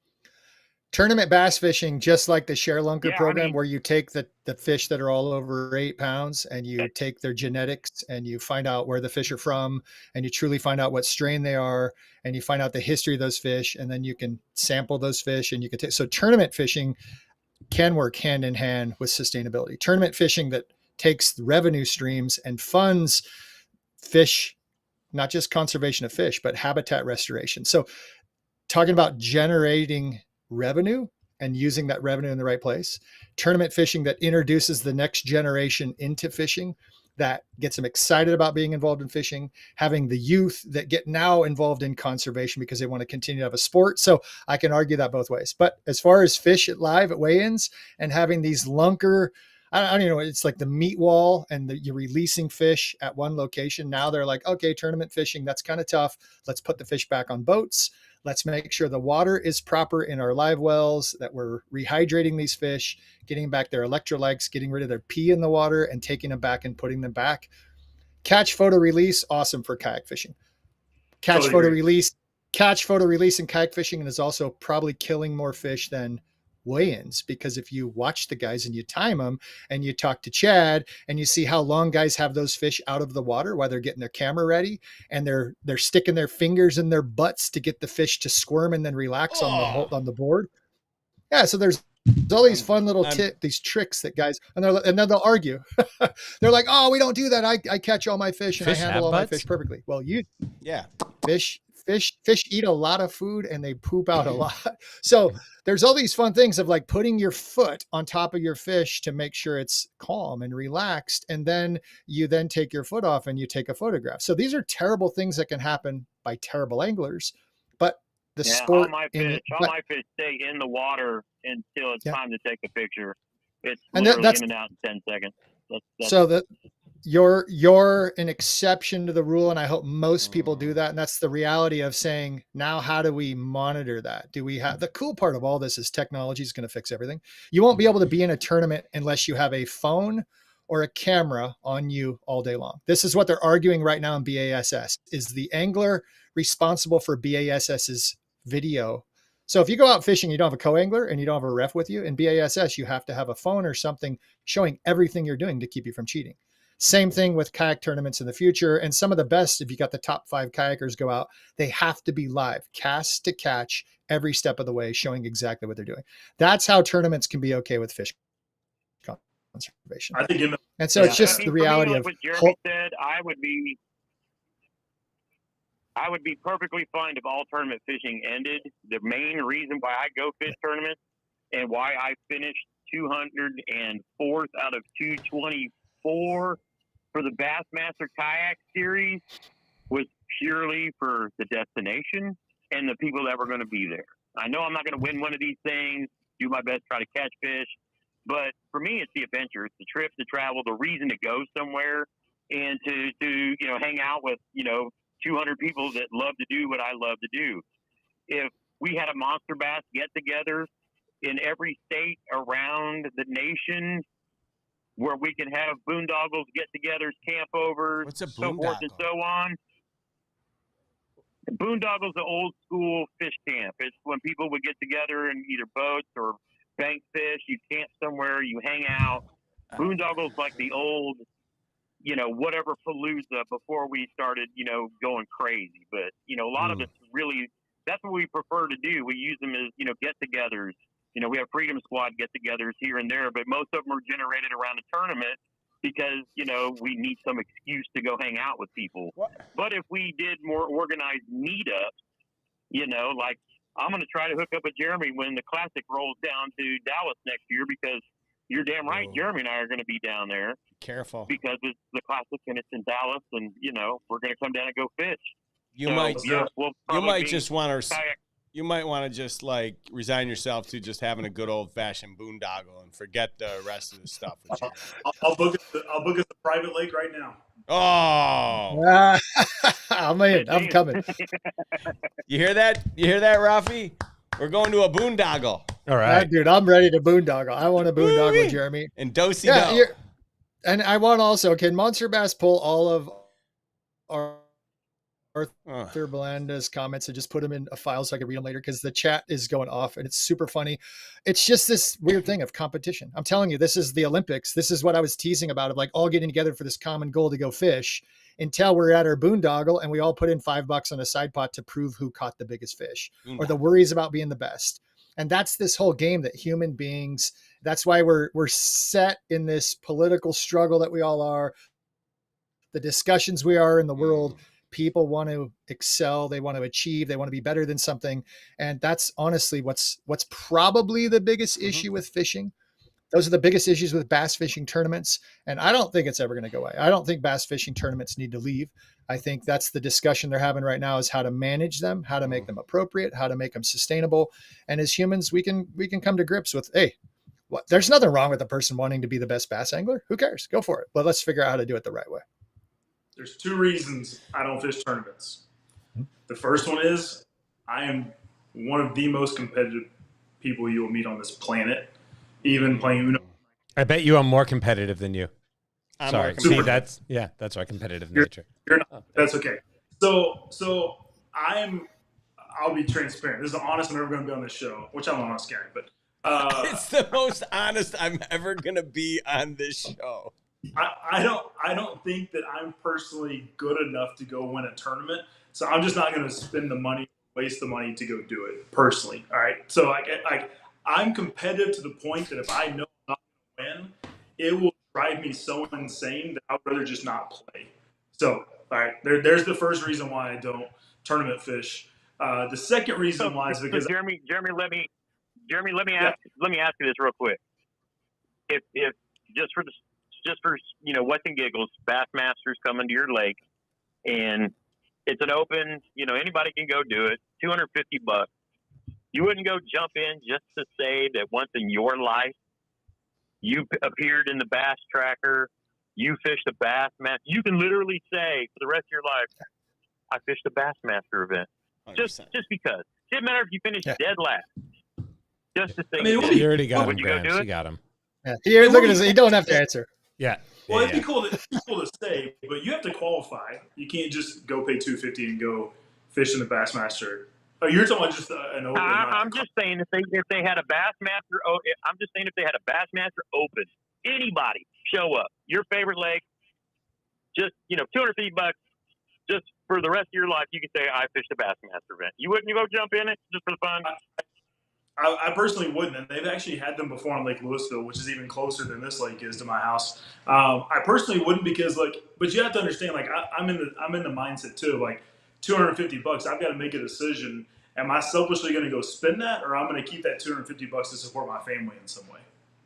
Tournament bass fishing, just like the share lunker program, where you take the fish that are all over 8 pounds and you take their genetics and you find out where the fish are from and you truly find out what strain they are and you find out the history of those fish, and then you can sample those fish and you can take. So tournament fishing can work hand in hand with sustainability. Tournament fishing that takes revenue streams and funds fish, not just conservation of fish, but habitat restoration. So talking about generating revenue and using that revenue in the right place. Tournament fishing that introduces the next generation into fishing, that gets them excited about being involved in fishing, having the youth that get now involved in conservation because they want to continue to have a sport. So I can argue that both ways. But as far as fish at live at weigh-ins and having these lunker, I don't know, it's like the meat wall and you're releasing fish at one location. Now they're like, okay, tournament fishing, that's kind of tough. Let's put the fish back on boats. Let's make sure the water is proper in our live wells, that we're rehydrating these fish, getting back their electrolytes, getting rid of their pee in the water and taking them back and putting them back. Catch, photo, release, awesome for kayak fishing. Catch, Totally photo, agree. release. Catch, photo, release in kayak fishing is also probably killing more fish than weigh-ins, because if you watch the guys and you time them and you talk to Chad and you see how long guys have those fish out of the water while they're getting their camera ready, and they're sticking their fingers in their butts to get the fish to squirm and then relax on the board. Yeah, so there's all these fun little these tricks that guys, and then they'll argue. They're like, "Oh, we don't do that. I catch all my fish and Fish I handle have all my butts? fish perfectly." Well, Yeah. fish eat a lot of food and they poop out a lot. So there's all these fun things of like putting your foot on top of your fish to make sure it's calm and relaxed, and then you then take your foot off and you take a photograph. So these are terrible things that can happen by terrible anglers, but the sport all my fish stay in the water until it's time to take a picture. It's literally in and out in 10 seconds. So that you're an exception to the rule, and I hope most people do that. And that's the reality of saying, now how do we monitor that? Do we have, the cool part of all this is technology is going to fix everything. You won't be able to be in a tournament unless you have a phone or a camera on you all day long. This is what they're arguing right now in BASS. Is the angler responsible for BASS's video? So if you go out fishing, you don't have a co-angler and you don't have a ref with you, in BASS, you have to have a phone or something showing everything you're doing to keep you from cheating. Same thing with kayak tournaments in the future. And some of the best, if you got the top 5 kayakers go out, they have to be live, cast to catch every step of the way, showing exactly what they're doing. That's how tournaments can be okay with fish conservation. I think, and so it's just the reality me, like of what Jeremy said. I would be perfectly fine if all tournament fishing ended. The main reason why I go fish tournaments and why I finished 204th out of 224 for the Bassmaster Kayak Series was purely for the destination and the people that were going to be there. I know I'm not going to win one of these things, do my best, try to catch fish, but for me, it's the adventure. It's the trip, the travel, the reason to go somewhere and to hang out with, 200 people that love to do what I love to do. If we had a monster bass get together in every state around the nation where we can have boondoggles, get-togethers, campovers, so forth and so on. Boondoggles, the old school fish camp. It's when people would get together in either boats or bank fish. You camp somewhere, you hang out. Boondoggles like the old, whatever palooza before we started, going crazy. But, a lot of it's really, that's what we prefer to do. We use them as, get-togethers. We have Freedom Squad get-togethers here and there, but most of them are generated around a tournament because, we need some excuse to go hang out with people. What? But if we did more organized meetups, like I'm going to try to hook up with Jeremy when the Classic rolls down to Dallas next year, because you're damn right, Jeremy and I are going to be down there. Careful. Because it's the Classic and it's in Dallas, and, we're going to come down and go fish. You might just want to... You might want to just like resign yourself to just having a good old fashioned boondoggle and forget the rest of the stuff. I'll book us a private lake right now. Oh, I'm in. I'm coming. You hear that? You hear that, Rafi? We're going to a boondoggle. All right, dude. I'm ready to boondoggle. I want a boondoggle, Jeremy. And do-si-do. And I want also, can Monster Bass pull all of our Arthur Belanda's comments and just put them in a file so I can read them later, because the chat is going off and it's super funny. It's just this weird thing of competition. I'm telling you, this is the Olympics. This is what I was teasing about, of like all getting together for this common goal to go fish, until we're at our boondoggle and we all put in $5 on a side pot to prove who caught the biggest fish, or the worries about being the best. And that's this whole game that human beings, that's why we're set in this political struggle that we all are, the discussions we are in the world. People want to excel. They want to achieve. They want to be better than something. And that's honestly what's probably the biggest issue with fishing. Those are the biggest issues with bass fishing tournaments. And I don't think it's ever going to go away. I don't think bass fishing tournaments need to leave. I think that's the discussion they're having right now, is how to manage them, how to make them appropriate, how to make them sustainable. And as humans, we can come to grips with, hey, there's nothing wrong with a person wanting to be the best bass angler. Who cares? Go for it. But let's figure out how to do it the right way. There's 2 reasons I don't fish tournaments. The first one is I am one of the most competitive people you will meet on this planet. Even playing Uno. I bet you I'm more competitive than you. I'm Sorry. more See, competitive. that's our competitive You're- nature. You're not. That's okay. So I'll be transparent. This is the honest I'm ever going to be on this show, which I'm an honest guy, but It's the most honest I'm ever gonna be on this show. I don't think that I'm personally good enough to go win a tournament. So I'm just not going to spend the money, waste the money to go do it personally. All right. So I'm competitive to the point that if I know I'm not going to win, it will drive me so insane that I'd rather just not play. So all right, there's the first reason why I don't tournament fish. The second reason why is because Jeremy, let me Yeah. ask you this real quick. If just for what's and giggles, Bassmasters coming to your lake, and it's an open, anybody can go do it. $250. You wouldn't go jump in just to say that once in your life you appeared in the Bass Tracker, you fished a Bassmaster. You can literally say for the rest of your life, I fished a Bassmaster event. 100%. Just because. Didn't matter if you finished dead last. Just to say You already got him, would you go Gramps. do You it? got him. Yeah. Here, look at this. You don't have to answer. Yeah. Well, Yeah, it'd be cool to say, but you have to qualify. You can't just go pay $250 and go fish in the Bassmaster. Oh, you're talking about just an open. I'm just saying if they had a Bassmaster, I'm just saying if they had a Bassmaster open, anybody show up, your favorite lake, just $250, just for the rest of your life, you can say I fished a Bassmaster event. You wouldn't go jump in it just for the fun? I personally wouldn't, and they've actually had them before on Lake Louisville, which is even closer than this lake is to my house. I personally wouldn't because, but you have to understand, I'm in the mindset too. Like, $250, I've got to make a decision. Am I selfishly going to go spend that, or I'm going to keep that $250 to support my family in some way,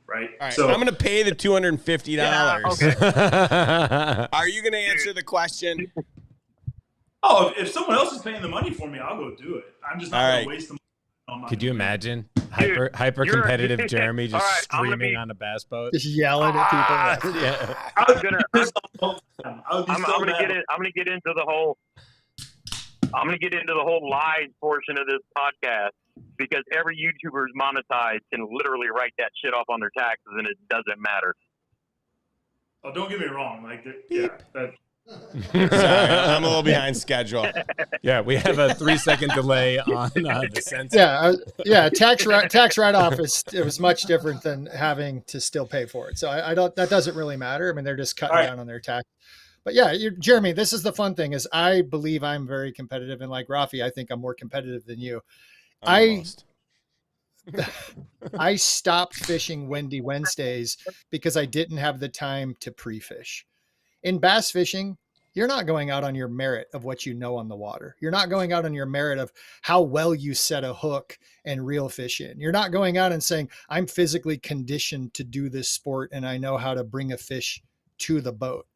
right? All right, So I'm going to pay the $250. Yeah, okay. Are you going to answer the question? if someone else is paying the money for me, I'll go do it. I'm just not All going right. to waste the money. On my Could you family. imagine hyper competitive Jeremy just All right, I'm gonna screaming be- on a bass boat? Just yelling at people. Yeah. I would gonna- be pissed off all the time. I would be I'm so gonna mad. I'm gonna get into the whole lies portion of this podcast because every YouTuber is monetized can literally write that shit off on their taxes and it doesn't matter. Oh, don't get me wrong. Sorry, I'm a little behind schedule. Yeah, we have a 3-second delay on the censor. Yeah, tax write-off it was much different than having to still pay for it. So I don't, that doesn't really matter. I mean, they're just cutting All right. down on their tax. But yeah, Jeremy, this is the fun thing is I believe I'm very competitive, and like Rafi, I think I'm more competitive than you. Almost. I stopped fishing Windy Wednesdays because I didn't have the time to pre-fish. In bass fishing, you're not going out on your merit of what you know on the water. You're not going out on your merit of how well you set a hook and reel fish in. You're not going out and saying, I'm physically conditioned to do this sport and I know how to bring a fish to the boat.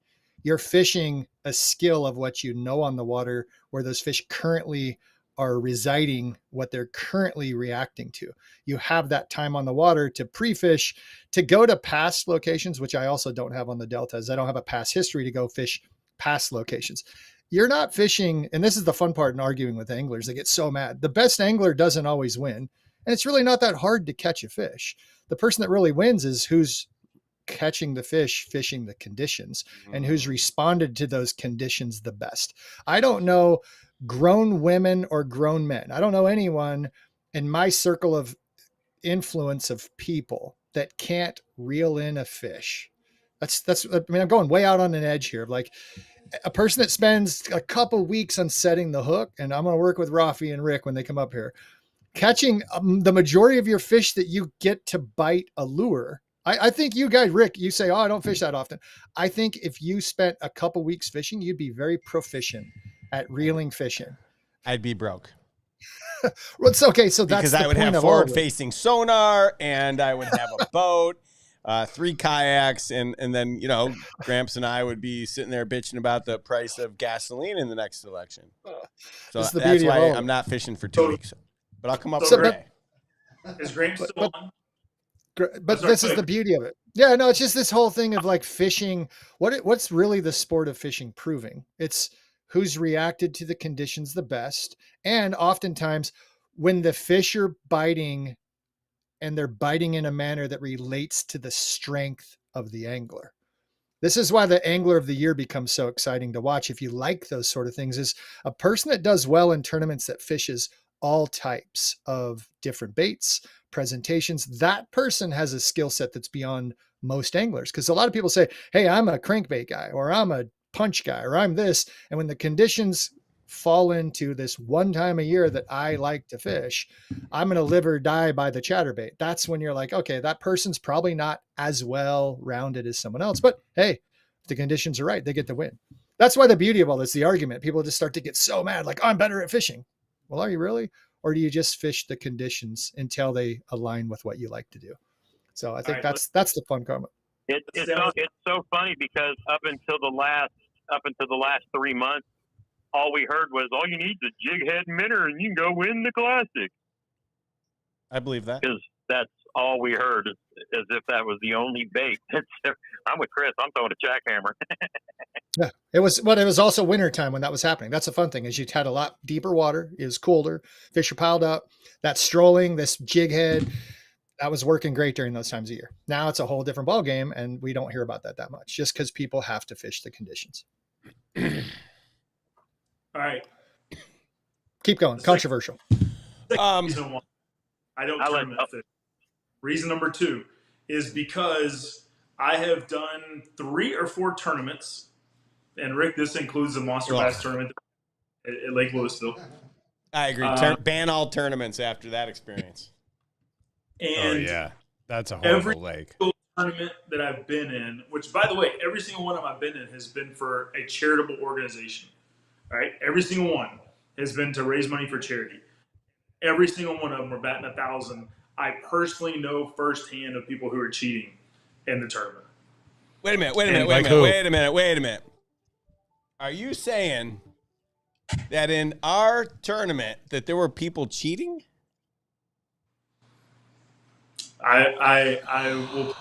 You're fishing a skill of what you know on the water, where those fish currently are residing, what they're currently reacting to. You have that time on the water to pre-fish, to go to past locations, which I also don't have on the deltas. I don't have a past history to go fish past locations. You're not fishing, and this is the fun part in arguing with anglers. They get so mad. The best angler doesn't always win, and it's really not that hard to catch a fish. The person that really wins is who's catching the fish, fishing the conditions, and who's responded to those conditions the best. I don't know grown women or grown men. I don't know anyone in my circle of influence of people that can't reel in a fish. That's I mean, I'm going way out on an edge here. Like a person that spends a couple weeks on setting the hook, and I'm going to work with Rafi and Rick when they come up here, catching the majority of your fish that you get to bite a lure. I think you guys, Rick, you say, oh, I don't fish that often. I think if you spent a couple weeks fishing, you'd be very proficient at reeling fish in. I'd be broke. Well, it's okay. So that's Because the I would point have of all of it. forward-facing sonar, and I would have a boat, 3 kayaks, and then, Gramps and I would be sitting there bitching about the price of gasoline in the next election. So This is the that's beauty of why all of I'm it. not fishing for 2 weeks. But I'll come up So, with a but- day. Is Graham still But- on? But Sorry, this is go the ahead. beauty of it. Yeah, no, it's just this whole thing of like fishing. What's really the sport of fishing proving? It's who's reacted to the conditions the best. And oftentimes when the fish are biting and they're biting in a manner that relates to the strength of the angler. This is why the angler of the year becomes so exciting to watch. If you like those sort of things, is a person that does well in tournaments that fishes all types of different baits, presentations. That person has a skill set that's beyond most anglers. Because a lot of people say, hey, I'm a crankbait guy, or I'm a punch guy, or I'm this. And when the conditions fall into this one time a year that I like to fish, I'm going to live or die by the chatterbait. That's when you're like, okay, that person's probably not as well rounded as someone else. But hey, if the conditions are right, they get the win. That's why the beauty of all this, the argument, people just start to get so mad, like, oh, I'm better at fishing. Well, are you really? Or do you just fish the conditions until they align with what you like to do? So I think that's the fun comment. It's so funny because up until the last 3 months, all we heard was, all you need is a jig head minnow and you can go win the classic. I believe that. Because that's all we heard, as if that was the only bait. I'm with Chris. I'm throwing a jackhammer. Yeah, it was also winter time when that was happening. That's a fun thing, is you had a lot deeper water. It was colder. Fish are piled up. That strolling, this jig head, that was working great during those times of year. Now it's a whole different ball game, and we don't hear about that much just because people have to fish the conditions. All right. Keep going. Controversial. Reason one, I don't tournament fish. Reason number 2 is because I have done 3 or 4 tournaments, and Rick, this includes the Monster Bass tournament at Lake Louisville. I agree. Ban all tournaments after that experience. And yeah, that's a horrible lake. Tournament that I've been in, which, by the way, every single one of them I've been in has been for a charitable organization. All right, every single one has been to raise money for charity. Every single one of them are batting 1,000. I personally know firsthand of people who are cheating in the tournament. Wait a minute. Are you saying that in our tournament that there were people cheating? I will.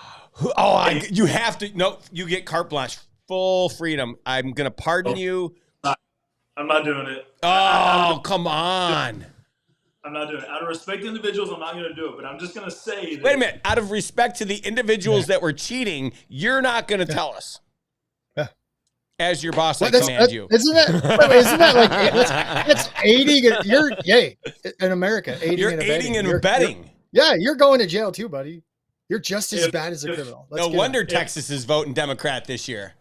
You have to. No, you get carte blanche, full freedom. I'm going to pardon you. I'm not doing it. Come on. I'm not doing it. Out of respect to individuals, I'm not going to do it. But I'm just going to say that. Wait a minute. Out of respect to the individuals that were cheating, you're not going to tell us. As your boss, I command you. Isn't that like that's aiding? You're in America. Aiding and abetting. You're going to jail too, buddy. You're just as bad as a criminal. No wonder Texas is voting Democrat this year.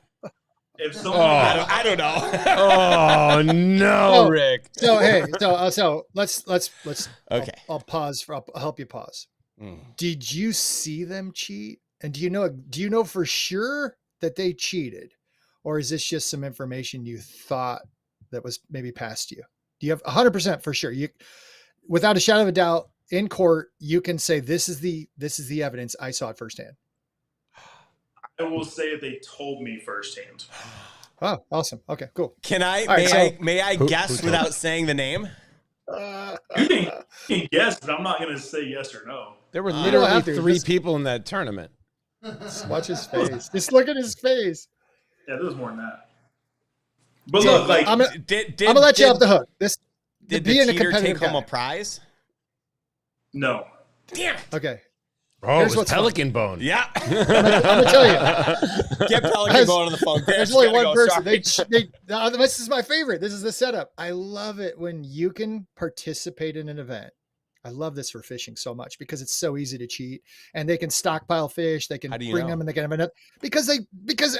If someone, I don't know. Oh no, Rick. So hey, so let's. Okay. I'll pause. I'll help you pause. Did you see them cheat? And do you know for sure that they cheated, or is this just some information you thought that was maybe passed to you? Do you have 100% for sure? You, without a shadow of a doubt, in court, you can say this is the evidence. I saw it firsthand. I will say that they told me firsthand. Oh, awesome. Okay, cool. Can I? May I guess without saying the name? You can guess, but I'm not going to say yes or no. There were literally 3 people in that tournament. Watch his face. Just look at his face. Yeah, there was more than that. But look, like, I'm gonna let you off the hook. Did the cheater take home a prize? No. Damn. Okay. Oh, it was Pelican Bone. Yeah. I'm gonna tell you. Get Pelican Bone on the phone. There's only one person. This is my favorite. This is the setup. I love it when you can participate in an event. I love this for fishing so much because it's so easy to cheat, and they can stockpile fish. They can bring them, and they can have enough because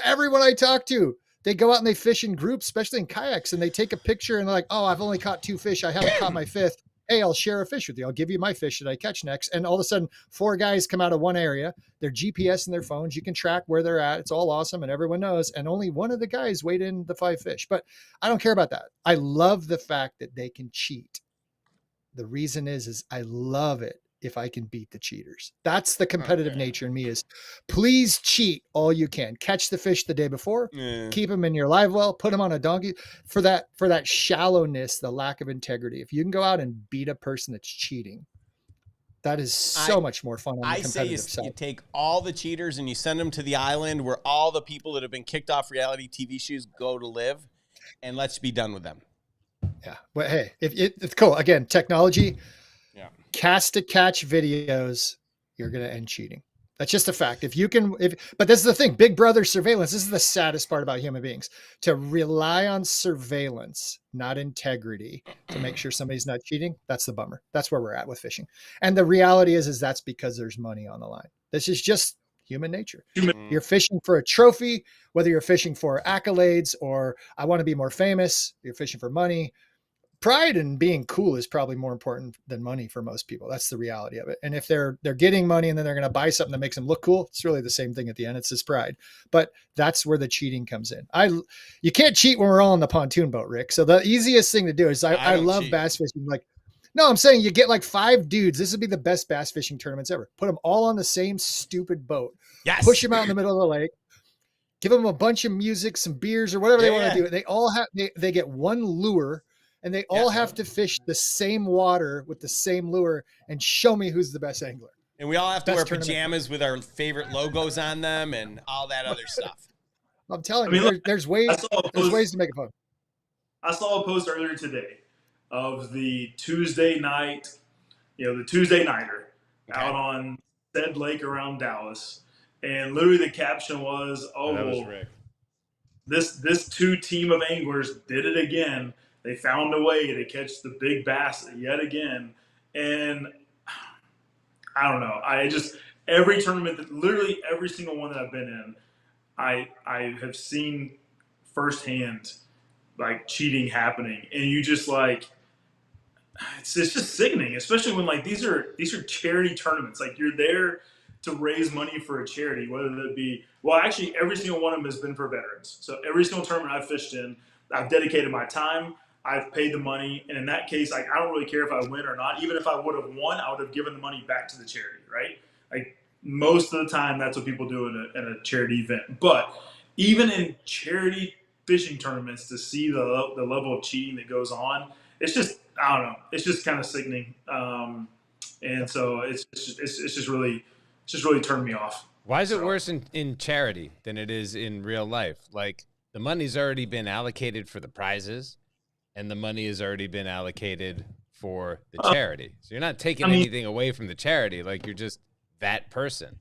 everyone I talk to, they go out and they fish in groups, especially in kayaks, and they take a picture and they're like, oh, I've only caught 2 fish. I haven't caught my 5th. Hey, I'll share a fish with you. I'll give you my fish that I catch next. And all of a sudden, 4 guys come out of one area. They're GPS in their phones. You can track where they're at. It's all awesome, and everyone knows. And only one of the guys weighed in the 5 fish. But I don't care about that. I love the fact that they can cheat. The reason is I love it if I can beat the cheaters. That's the competitive nature in me, is please cheat all you can. Catch the fish the day before, keep them in your live well, put them on a donkey for that shallowness, the lack of integrity. If you can go out and beat a person that's cheating, that is so much more fun on the competitive side. You take all the cheaters and you send them to the island where all the people that have been kicked off reality TV shows go to live. and let's be done with them. Yeah. But hey, it's cool. Again, technology, Yeah. cast to catch videos, you're going to end cheating. That's just a fact. But this is the thing, Big Brother surveillance. This is the saddest part about human beings, to rely on surveillance, not integrity, to make sure somebody's not cheating. That's the bummer. That's where we're at with fishing. And the reality is that's because there's money on the line. This is just human nature. You're fishing for a trophy, whether you're fishing for accolades or I want to be more famous, you're fishing for money. Pride and being cool is probably more important than money for most people. That's the reality of it. And if they're getting money and then they're going to buy something that makes them look cool, it's really the same thing at the end. It's this pride, but that's where the cheating comes in. You can't cheat when we're all on the pontoon boat, Rick. So the easiest thing to do is I love cheat. Bass fishing. Like, no, I'm saying you get like 5 dudes. This would be the best bass fishing tournaments ever. Put them all on the same stupid boat. Yes. Push them out in the middle of the lake. Give them a bunch of music, some beers or whatever they want to do. They all have, they get one lure. And they all have to fish the same water with the same lure and show me who's the best angler. And we all have to wear pajamas with our favorite logos on them and all that other stuff. I'm telling you, there's ways to make it fun. I saw a post earlier today of the Tuesday night, the Tuesday nighter out on said lake around Dallas. And literally the caption was, that was Rick. This 2 team of anglers did it again. They found a way to catch the big bass yet again. And I don't know. Every tournament, literally every single one that I've been in, I have seen firsthand like cheating happening. And you just like, it's just sickening, especially when like these are charity tournaments. Like you're there to raise money for a charity, whether that be, well, actually every single one of them has been for veterans. So every single tournament I've fished in, I've dedicated my time. I've paid the money, and in that case, like I don't really care if I win or not. Even if I would have won, I would have given the money back to the charity, right? Like most of the time, that's what people do in a charity event. But even in charity fishing tournaments, to see the level of cheating that goes on, it's just I don't know. It's just kind of sickening, and so it's just really turned me off. Why is it worse in charity than it is in real life? Like the money's already been allocated for the prizes. And the money has already been allocated for the charity. So you're not taking anything away from the charity. Like you're just that person.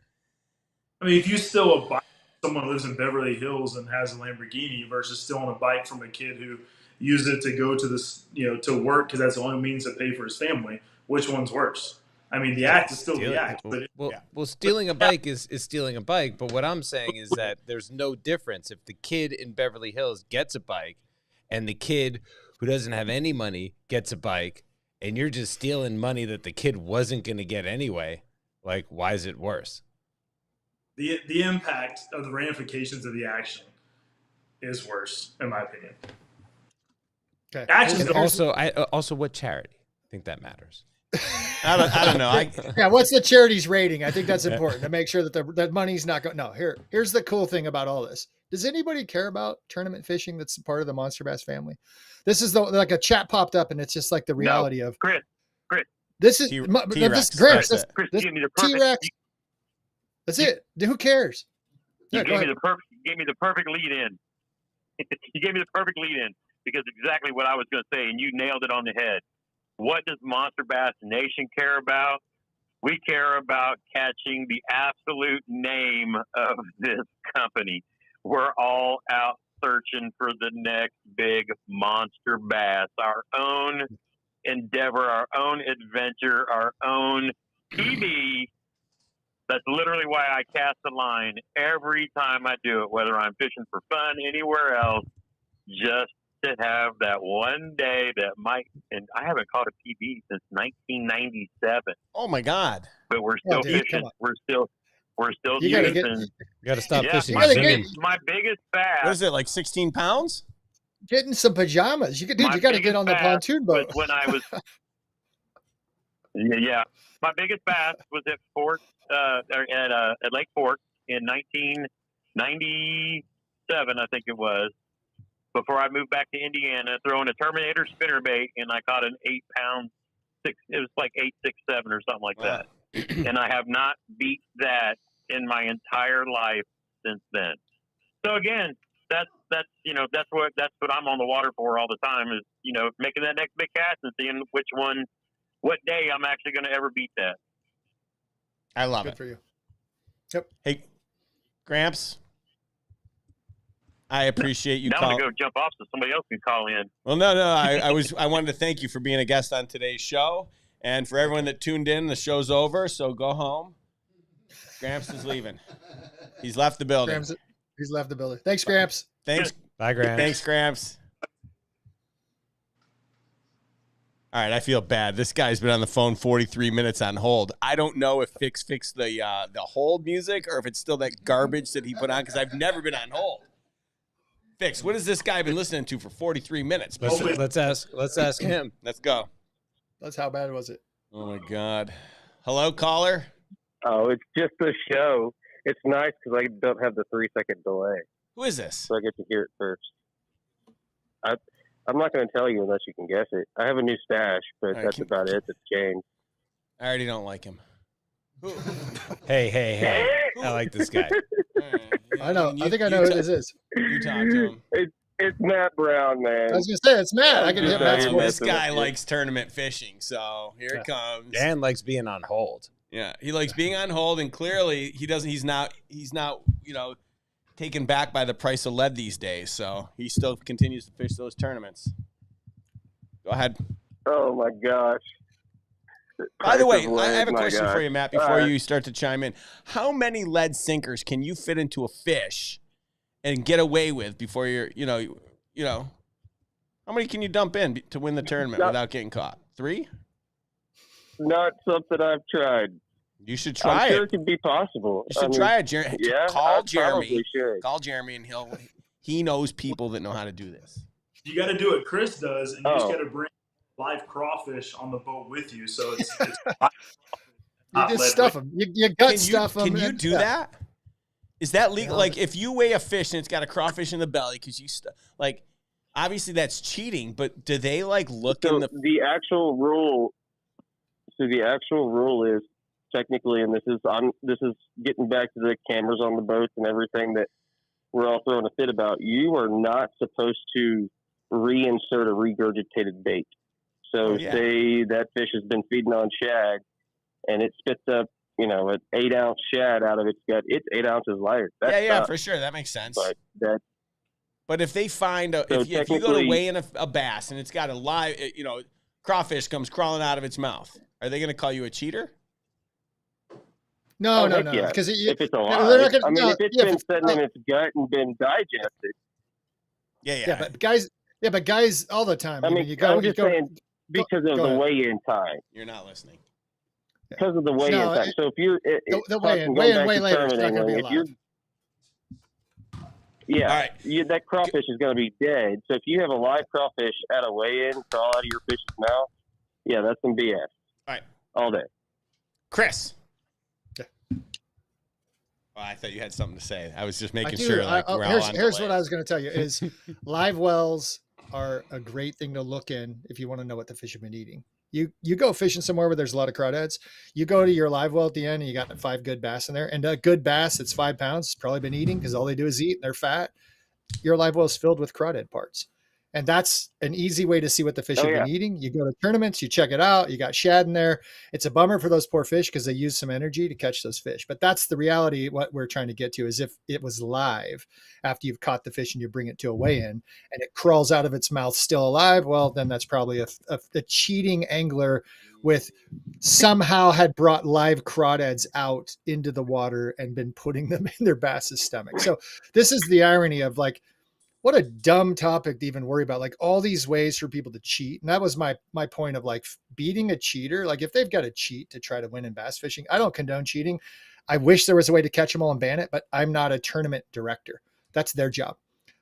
I mean, if you steal a bike, someone lives in Beverly Hills and has a Lamborghini versus stealing a bike from a kid who used it to go to this, to work because that's the only means to pay for his family, which one's worse? I mean, the act is still the act. Well, stealing a bike is stealing a bike. But what I'm saying is that there's no difference. If the kid in Beverly Hills gets a bike and the kid who doesn't have any money gets a bike and you're just stealing money that the kid wasn't going to get anyway, like, why is it worse? The impact of the ramifications of the action is worse, in my opinion. Okay. Actions also what charity? I think that matters. I don't know. Yeah, what's the charity's rating? I think that's important to make sure that the money's not going. No, here's the cool thing about all this. Does anybody care about tournament fishing that's part of the Monster Bass family? This is like a chat popped up, and it's just like the reality of Chris. This is T-Rex. Chris, Chris, you gave me the perfect. T-Rex. That's it. Who cares? You gave me the perfect lead in. You gave me the perfect lead in because exactly what I was going to say, and you nailed it on the head. What does Monster Bass Nation care about? We care about catching the absolute name of this company. We're all out searching for the next big monster bass, our own endeavor, our own adventure, our own PB. That's literally why I cast the line every time I do it, whether I'm fishing for fun anywhere else, just to have that one day that might, and I haven't caught a PB since 1997. Oh my God. But we're still fishing. We're still You using. You got to stop fishing. My biggest bass. What is it, like 16 pounds? Getting some pajamas. You got to get on the pontoon boat. When I was, my biggest bass was at at Lake Fork in 1997, I think it was. Before I moved back to Indiana, throwing a Terminator spinnerbait, and I caught an 8-pound, it was like 867 or something like that. And I have not beat that in my entire life since then. So again, that's that's what I'm on the water for all the time is, making that next big cast and seeing what day I'm actually going to ever beat that. I love Good it. for you. Yep. Hey, Gramps, I appreciate you Now I'm calling. going to go jump off so somebody else can call in. Well, no, I wanted to thank you for being a guest on today's show, and for everyone that tuned in. The show's over, so go home. Gramps is leaving. He's left the building. Gramps, he's left the building. Thanks, Gramps. Thanks. Bye, Grant. Thanks, Gramps. All right, I feel bad. This guy's been on the phone 43 minutes on hold. I don't know if Fix fixed the hold music or if it's still that garbage that he put on because I've never been on hold. Fix, what has this guy been listening to for 43 minutes? Let's ask him. Let's go. That's how bad was it? Oh my God. Hello, caller. Oh, it's just a show. It's nice because I don't have the 3-second delay, Who is this? so I get to hear it first. I'm not going to tell you unless you can guess it. I have a new stash, but All right, that's about it. It's changed. I already don't like him. Hey. I like this guy. I know. I think I know who this is. You talk to him. It's Matt Brown, man. I was going to say, it's Matt. I can hit Matt's Yeah, voice. This guy likes tournament fishing, so here it comes. Dan likes being on hold. Yeah, he likes being on hold, and clearly he's not taken back by the price of lead these days. So he still continues to fish those tournaments. Go ahead. Oh my gosh. By the way, Price of I have a lead, my question gosh. for you, Matt. Before All right. you start to chime in, how many lead sinkers can you fit into a fish and get away with before you're, how many can you dump in to win the tournament without getting caught? 3? Not something I've tried. You should try I'm sure it. it could be possible. You should try it, Jeremy. Yeah, Call I Jeremy. probably should. Call Jeremy, and he knows people that know how to do this. You got to do what Chris does, and you just Oh. got to bring live crawfish on the boat with you. So it's You just stuff them. You gut stuff them. Can you do that? Is that legal? Yeah. Like, if you weigh a fish and it's got a crawfish in the belly, because obviously that's cheating. But do they look So in the? the actual rule. So the actual rule is technically, and this is getting back to the cameras on the boats and everything that we're all throwing a fit about. You are not supposed to reinsert a regurgitated bait. So say that fish has been feeding on shad, and it spits up, an 8-ounce shad out of its gut. It's 8 ounces lighter. That's For sure, that makes sense. But if they find if you go to technically- weigh in a bass and it's got a live, crawfish comes crawling out of its mouth, are they going to call you a cheater? No, heck no. yeah. Because if it's they're alive, not gonna- no, if it's yeah, been if- sitting in its gut and been digested. Yeah, but guys, all the time. I'm just saying because of go the ahead. weigh-in time. You're not listening. Because of the weigh-in No, time. So if you're the weigh-in going way back to later, it's not terminating, going to be if you're alive. Yeah, All right. that crawfish is going to be dead. So if you have a live crawfish at a weigh-in crawl out of your fish's mouth, yeah, that's some BS. All right. All day. Chris. Yeah. Oh, I thought you had something to say. I was just making I do. sure. We're all on Here's delay. what I was going to tell you is live wells are a great thing to look in if you want to know what the fish have been eating. You go fishing somewhere where there's a lot of crawdads. You go to your live well at the end and you got 5 good bass in there. And a good bass that's 5 pounds has probably been eating because all they do is eat and they're fat. Your live well is filled with crawdad parts. And that's an easy way to see what the fish have been eating. You go to tournaments, you check it out. You got shad in there. It's a bummer for those poor fish because they use some energy to catch those fish. But that's the reality. What we're trying to get to is if it was live after you've caught the fish and you bring it to a weigh-in and it crawls out of its mouth still alive, well, then that's probably a cheating angler with somehow had brought live crawdads out into the water and been putting them in their bass's stomach. So this is the irony of what a dumb topic to even worry about, all these ways for people to cheat. And that was my point of beating a cheater. If they've got to cheat to try to win in bass fishing, I don't condone cheating. I wish there was a way to catch them all and ban it, but I'm not a tournament director. That's their job.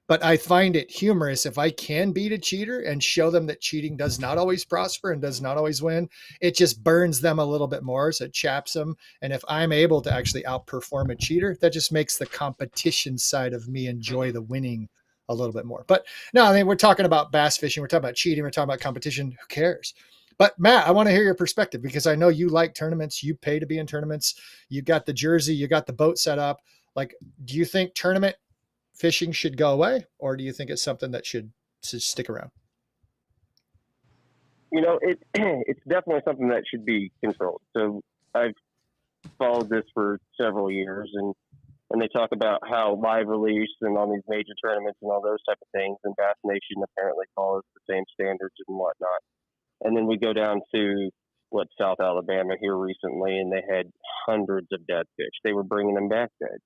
But I find it humorous if I can beat a cheater and show them that cheating does not always prosper and does not always win. It just burns them a little bit more. So it chaps them. And if I'm able to actually outperform a cheater, that just makes the competition side of me enjoy the winning a little bit more. But no, I mean, we're talking about bass fishing. We're talking about cheating. We're talking about competition. Who cares? But Matt, I want to hear your perspective because I know you like tournaments. You pay to be in tournaments. You got the jersey, you got the boat set up. Do you think tournament fishing should go away, or do you think it's something that should stick around? It's definitely something that should be controlled. So I've followed this for several years, and they talk about how live release and on these major tournaments and all those type of things, and Bass Nation apparently follows the same standards and whatnot. And then we go down to South Alabama here recently, and they had hundreds of dead fish. They were bringing them back dead.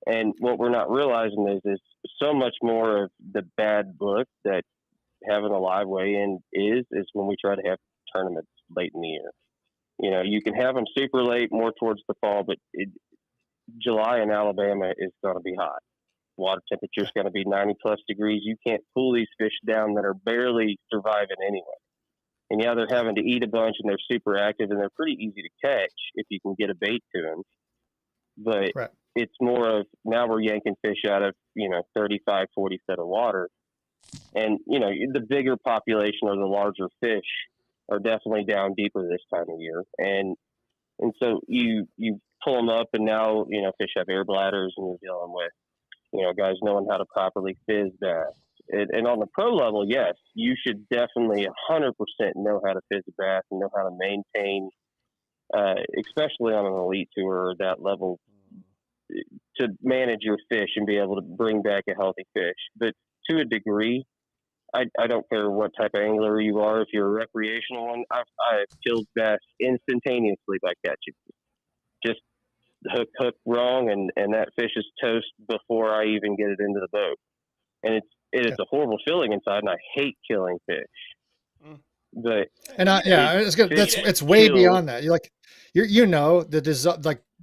And what we're not realizing is so much more of the bad book that having a live weigh-in is when we try to have tournaments late in the year. You can have them super late, more towards the fall, but July in Alabama is going to be hot. Water temperature is going to be 90 plus degrees. You can't pull these fish down that are barely surviving anyway. And yeah, they're having to eat a bunch, and they're super active, and they're pretty easy to catch if you can get a bait to them. But Right. It's more of, now we're yanking fish out of 35, 40 foot of water. And, the bigger population or the larger fish are definitely down deeper this time of year. And so you pull them up, and now, fish have air bladders, and you're dealing with, guys knowing how to properly fizz bass. And on the pro level, yes, you should definitely 100% know how to fizz a bass and know how to maintain, especially on an elite tour or that level, to manage your fish and be able to bring back a healthy fish. But to a degree, I don't care what type of angler you are. If you're a recreational one, I've killed bass instantaneously by catching. Just hook wrong, and that fish is toast before I even get it into the boat. And it's a horrible feeling inside, and I hate killing fish. But it's way beyond that.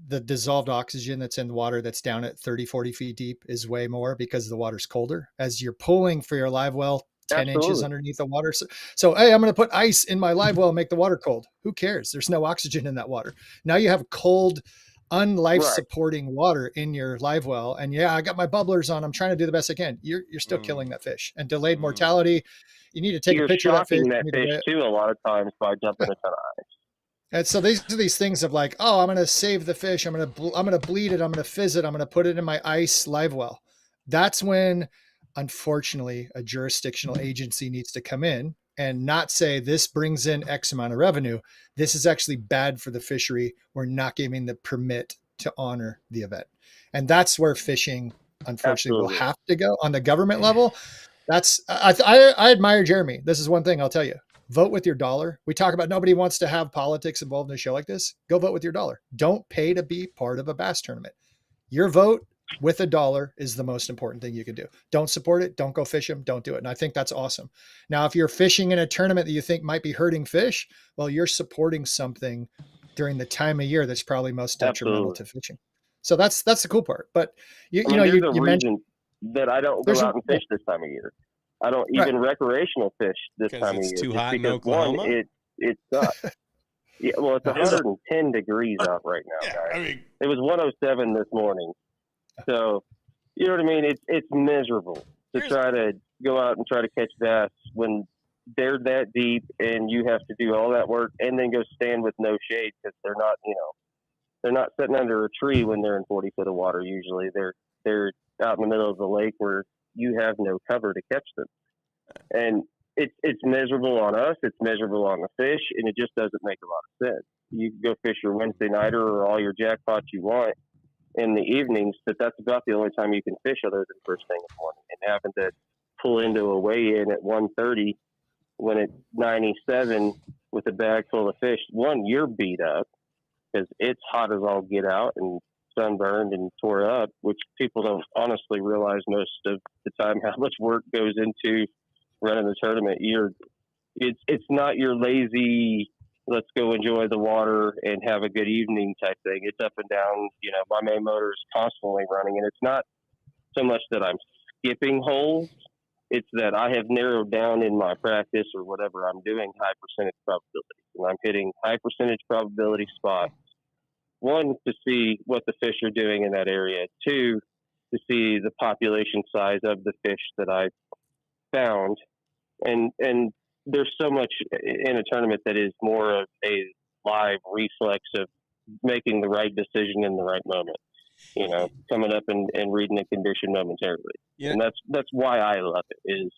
The dissolved oxygen that's in the water that's down at 30, 40 feet deep is way more because the water's colder as you're pulling for your live well 10 Absolutely. inches underneath the water. So, hey, I'm going to put ice in my live well and make the water cold. Who cares? There's no oxygen in that water. Now you have cold, unlife supporting water in your live well. And yeah, I got my bubblers on. I'm trying to do the best I can. You're still killing that fish. And delayed mortality. You need to take a picture of that fish. That fish too, a lot of times, by dumping a ton of ice. And so these are these things of like, oh, I'm going to save the fish. I'm going to bleed it. I'm going to fizz it. I'm going to put it in my ice live well. That's when, unfortunately, a jurisdictional agency needs to come in and not say this brings in X amount of revenue. This is actually bad for the fishery. We're not giving the permit to honor the event. And that's where fishing, unfortunately, will have to go on the government level. I admire Jeremy. This is one thing I'll tell you. Vote with your dollar. We talk about nobody wants to have politics involved in a show like this. Go vote with your dollar. Don't pay to be part of a bass tournament. Your vote with a dollar is the most important thing you can do. Don't support it. Don't go fish them. Don't do it. And I think that's awesome. Now, if you're fishing in a tournament that you think might be hurting fish, well, you're supporting something during the time of year that's probably most detrimental to fishing. So that's the cool part. But you mentioned that I don't go out and fish this time of year. I don't even recreational fish this time of year. It's too hot in because Oklahoma? It sucks. Yeah, well, it's 110 degrees out right now, guys. I mean, it was 107 this morning. So, you know what I mean? It's miserable to try to go out and try to catch bass when they're that deep and you have to do all that work and then go stand with no shade because they're not sitting under a tree when they're in 40 foot of water. Usually they're out in the middle of the lake where you have no cover to catch them. And it's miserable on us. It's miserable on the fish, and it just doesn't make a lot of sense. You can go fish your Wednesday nighter or all your jackpots you want in the evenings, but that's about the only time you can fish other than first thing in the morning. And having to pull into a weigh-in at 1:30 when it's 97 with a bag full of fish, one, you're beat up because it's hot as all get out and sunburned and tore up, which people don't honestly realize most of the time how much work goes into running the tournament. It's not your lazy, let's go enjoy the water and have a good evening type thing. It's up and down. My main motor is constantly running, and it's not so much that I'm skipping holes. It's that I have narrowed down in my practice or whatever I'm doing high percentage probability, and I'm hitting high percentage probability spots. One, to see what the fish are doing in that area. Two, to see the population size of the fish that I found. And there's so much in a tournament that is more of a live reflex of making the right decision in the right moment. coming up and reading the condition momentarily. Yeah. And that's why I love it. Is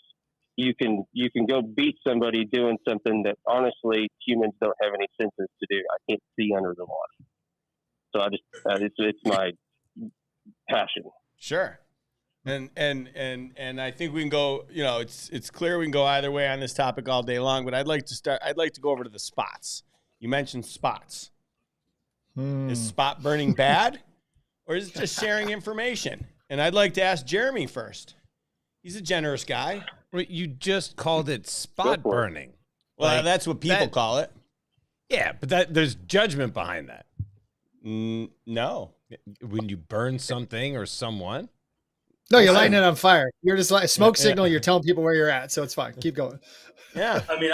you can go beat somebody doing something that honestly humans don't have any senses to do. I can't see under the water, so I just it's my passion. Sure. And I think we can go, it's clear we can go either way on this topic all day long, but I'd like to go over to the spots. You mentioned spots. Is spot burning bad, or is it just sharing information? And I'd like to ask Jeremy first. He's a generous guy. Wait, you just called it spot burning. Well, that's what people call it. Yeah, but there's judgment behind that. No. When you burn something or someone. No, you're lighting it on fire. You're just like smoke signal. You're telling people where you're at, so it's fine. Keep going. Yeah. I mean,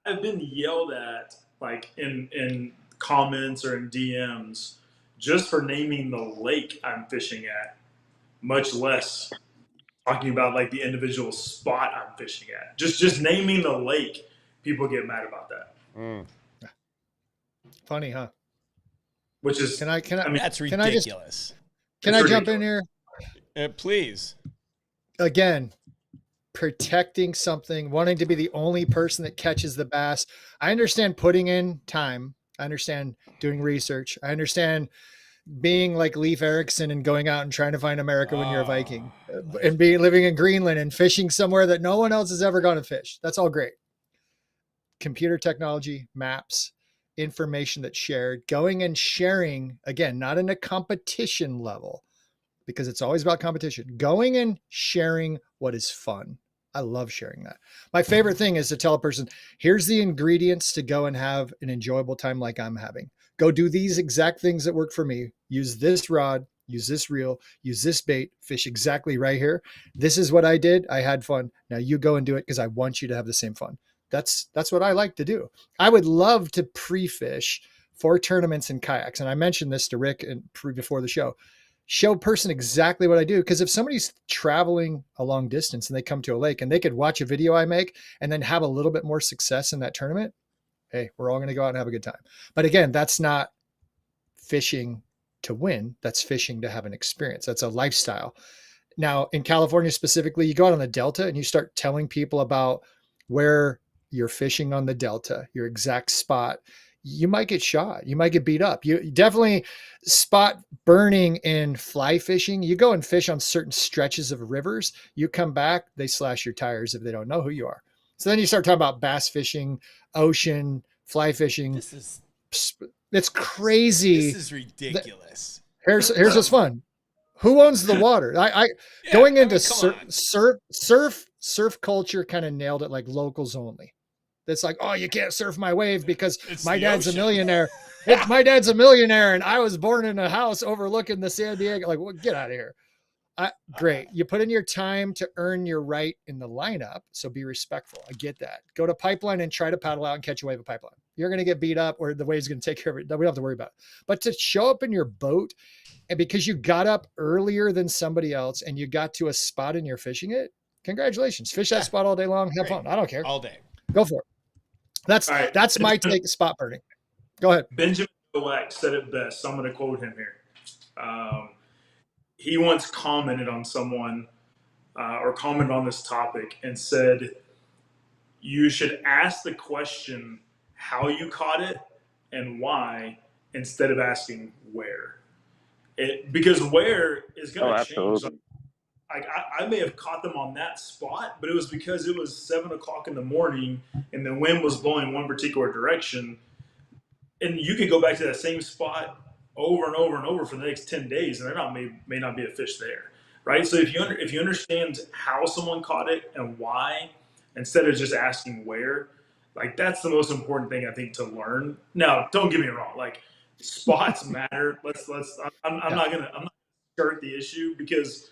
I've been yelled at like in comments or in DMs just for naming the lake I'm fishing at, much less talking about like the individual spot I'm fishing at. Just naming the lake, people get mad about that. Funny, huh? Which is, Can I mean, that's ridiculous. Can I jump in here? Please. Again, protecting something, wanting to be the only person that catches the bass. I understand putting in time. I understand doing research. I understand being like Leif Erikson and going out and trying to find America when you're a Viking, and living in Greenland and fishing somewhere that no one else has ever gone to fish. That's all great. Computer technology, maps, information that's shared, going and sharing, again, not in a competition level, because it's always about competition, going and sharing what is fun. I love sharing that. My favorite thing is to tell a person, here's the ingredients to go and have an enjoyable time like I'm having. Go do these exact things that work for me. Use this rod, use this reel, use this bait, fish exactly right here. This is what I did. I had fun. Now you go and do it because I want you to have the same fun. That's what I like to do. I would love to pre-fish for tournaments in kayaks. And I mentioned this to Rick before the show. Show person exactly what I do. Because if somebody's traveling a long distance and they come to a lake and they could watch a video I make and then have a little bit more success in that tournament, hey, we're all going to go out and have a good time. But again, that's not fishing to win. That's fishing to have an experience. That's a lifestyle. Now, in California specifically, you go out on the Delta and you start telling people about where you're fishing on the Delta, your exact spot. You might get shot. You might get beat up. You definitely spot burning in fly fishing. You go and fish on certain stretches of rivers. You come back, they slash your tires if they don't know who you are. So then you start talking about bass fishing, ocean, fly fishing. It's crazy. This is ridiculous. Here's what's fun. Who owns the water? Going into surf culture kind of nailed it, like locals only. That's like, oh, you can't surf my wave because my dad's a millionaire. My dad's a millionaire and I was born in a house overlooking the San Diego. Like, well, get out of here. Great. You put in your time to earn your right in the lineup. So be respectful. I get that. Go to Pipeline and try to paddle out and catch a wave of Pipeline. You're going to get beat up or the wave's going to take care of it. We don't have to worry about it. But to show up in your boat and because you got up earlier than somebody else and you got to a spot and you're fishing it, congratulations. Fish that spot all day long. Have fun. I don't care. All day. Go for it. That's my take. Spot burning. Go ahead. Benjamin Black said it best. So I'm going to quote him here. He once commented on someone or commented on this topic and said, you should ask the question how you caught it and why instead of asking where. Because where is going to change. Like I may have caught them on that spot, but it was because it was 7 o'clock in the morning and the wind was blowing one particular direction. And you could go back to that same spot over and over and over for the next 10 days, and there may not be a fish there, right? So if you understand how someone caught it and why, instead of just asking where, like that's the most important thing I think to learn. Now, don't get me wrong, like spots matter. I'm not gonna skirt the issue because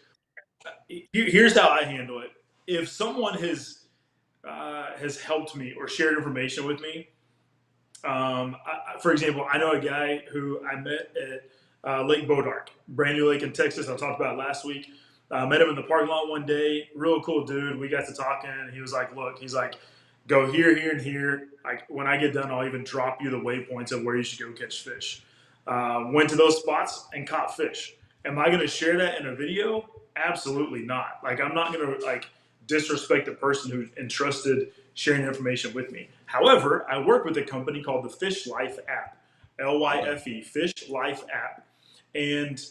here's how I handle it. If someone has helped me or shared information with me, for example, I know a guy who I met at Lake Bodark, brand new lake in Texas. I talked about it last week. Met him in the parking lot one day. Real cool dude. We got to talking. He was like, look, he's like, go here, here, and here. Like when I get done, I'll even drop you the waypoints of where you should go catch fish. Went to those spots and caught fish. Am I going to share that in a video? Absolutely not. Like, I'm not going to like disrespect the person who entrusted sharing information with me. However, I work with a company called the Fish Life app, LYFE, Fish Life app. And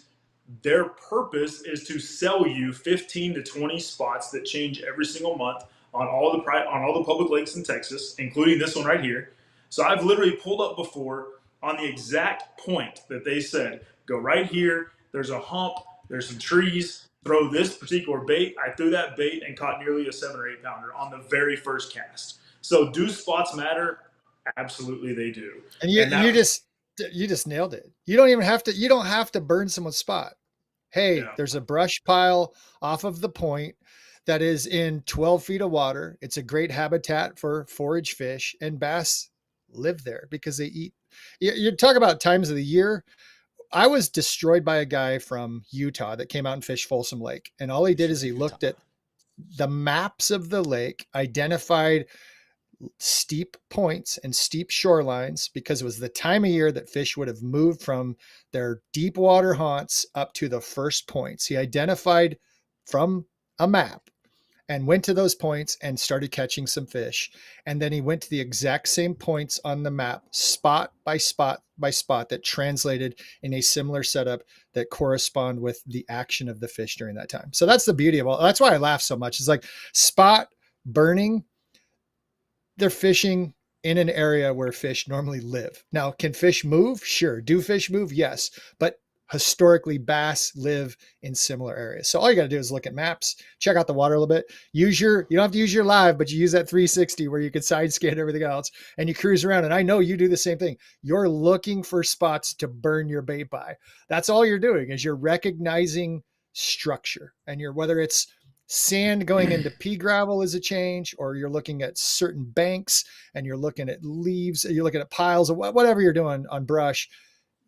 their purpose is to sell you 15 to 20 spots that change every single month on all the public lakes in Texas, including this one right here. So I've literally pulled up before on the exact point that they said, go right here, there's a hump, there's some trees, throw this particular bait. I threw that bait and caught nearly a 7 or 8 pounder on the very first cast. So do spots matter? Absolutely they do. And you just nailed it. You don't have to burn someone's spot. Hey, Yeah. there's a brush pile off of the point that is in 12 feet of water. It's a great habitat for forage fish, and bass live there because they eat. You talk about times of the year. I was destroyed by a guy from Utah that came out and fished Folsom Lake. And all he did is he looked at the maps of the lake, identified steep points and steep shorelines because it was the time of year that fish would have moved from their deep water haunts up to the first points. He identified from a map and went to those points and started catching some fish. And then he went to the exact same points on the map, spot by spot by spot, that translated in a similar setup that correspond with the action of the fish during that time. So that's the beauty of all. That's why I laugh so much. It's like spot burning. They're fishing in an area where fish normally live. Now, can fish move? Sure. Do fish move? Yes. But historically, bass live in similar areas. So all you got to do is look at maps, check out the water a little bit. You don't have to use your live, but you use that 360 where you can side scan everything else and you cruise around. And I know you do the same thing. You're looking for spots to burn your bait by. That's all you're doing, is you're recognizing structure, and whether it's sand going into pea gravel is a change, or you're looking at certain banks and you're looking at leaves, you're looking at piles of whatever you're doing on brush,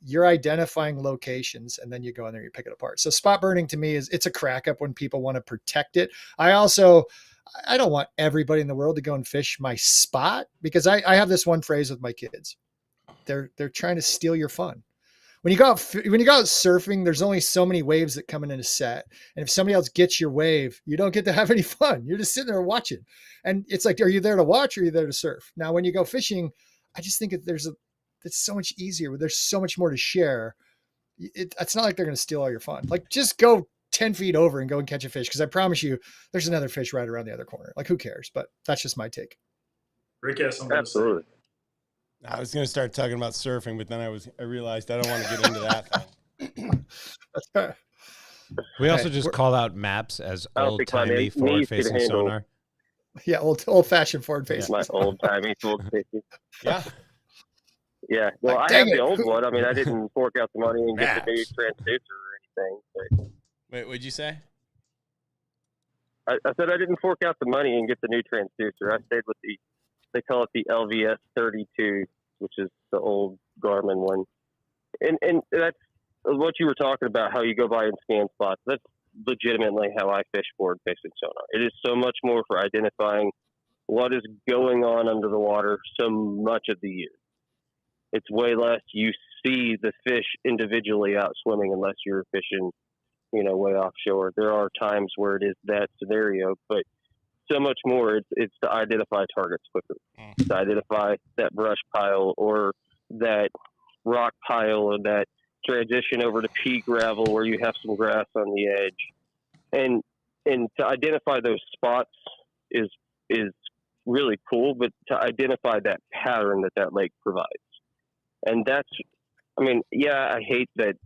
you're identifying locations, and then you go in there, you pick it apart. So spot burning to me it's a crack up when people want to protect it. I don't want everybody in the world to go and fish my spot, because I have this one phrase with my kids. They're trying to steal your fun. When you go out surfing, there's only so many waves that come in a set. And if somebody else gets your wave, you don't get to have any fun. You're just sitting there watching. And it's like, are you there to watch or are you there to surf? Now, when you go fishing, I just think it's so much easier. There's so much more to share. It's not like they're going to steal all your fun. Like, just go 10 feet over and go and catch a fish. Cause I promise you there's another fish right around the other corner. Like, who cares? But that's just my take. Rick has something Absolutely. I was going to start talking about surfing, but then I realized I don't want to get into that thing. We also just called out maps as I don't think my old-timey knees could forward-facing handle- sonar. Yeah. Old fashioned forward facing. My old timey full fishing. Yeah. Yeah. Well, Like, I dang have it. the old one. I mean, I didn't fork out the money and get the new transducer or anything. But Wait, what'd you say? I said I didn't fork out the money and get the new transducer. I stayed with they call it the LVS 32, which is the old Garmin one. And that's what you were talking about, how you go by and scan spots. That's legitimately how I fish forward facing sonar. It is so much more for identifying what is going on under the water so much of the year. It's way less you see the fish individually out swimming unless you're fishing, way offshore. There are times where it is that scenario, but so much more it's to identify targets quicker, to identify that brush pile or that rock pile or that transition over to pea gravel where you have some grass on the edge. And to identify those spots is really cool, but to identify that pattern that lake provides. And that's, I hate that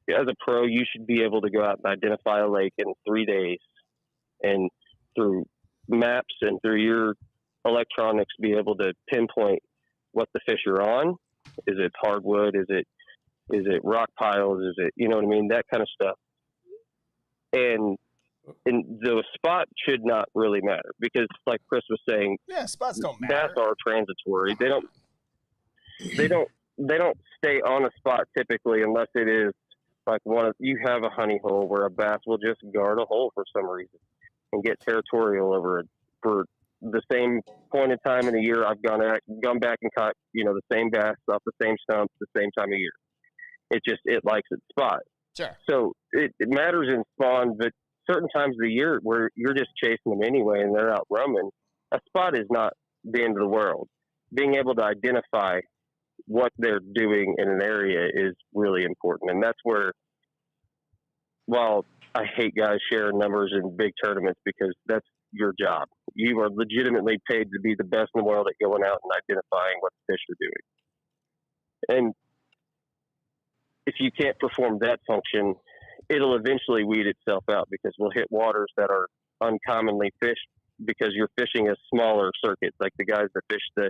as a pro, you should be able to go out and identify a lake in 3 days and through maps and through your electronics be able to pinpoint what the fish are on. Is it hardwood? Is it rock piles? Is it, that kind of stuff. And the spot should not really matter because, like Chris was saying, Yeah, spots don't matter. bass are transitory. They don't stay on a spot typically unless it is like you have a honey hole where a bass will just guard a hole for some reason and get territorial over it. For the same point in time in the year, I've gone back and caught, the same bass off the same stumps the same time of year. It likes its spot. Sure. So it matters in spawn, but certain times of the year where you're just chasing them anyway and they're out roaming, a spot is not the end of the world. Being able to identify what they're doing in an area is really important. And that's where, while I hate guys sharing numbers in big tournaments because that's your job. You are legitimately paid to be the best in the world at going out and identifying what the fish are doing. And if you can't perform that function, it'll eventually weed itself out because we'll hit waters that are uncommonly fished because you're fishing a smaller circuit, like the guys that fish the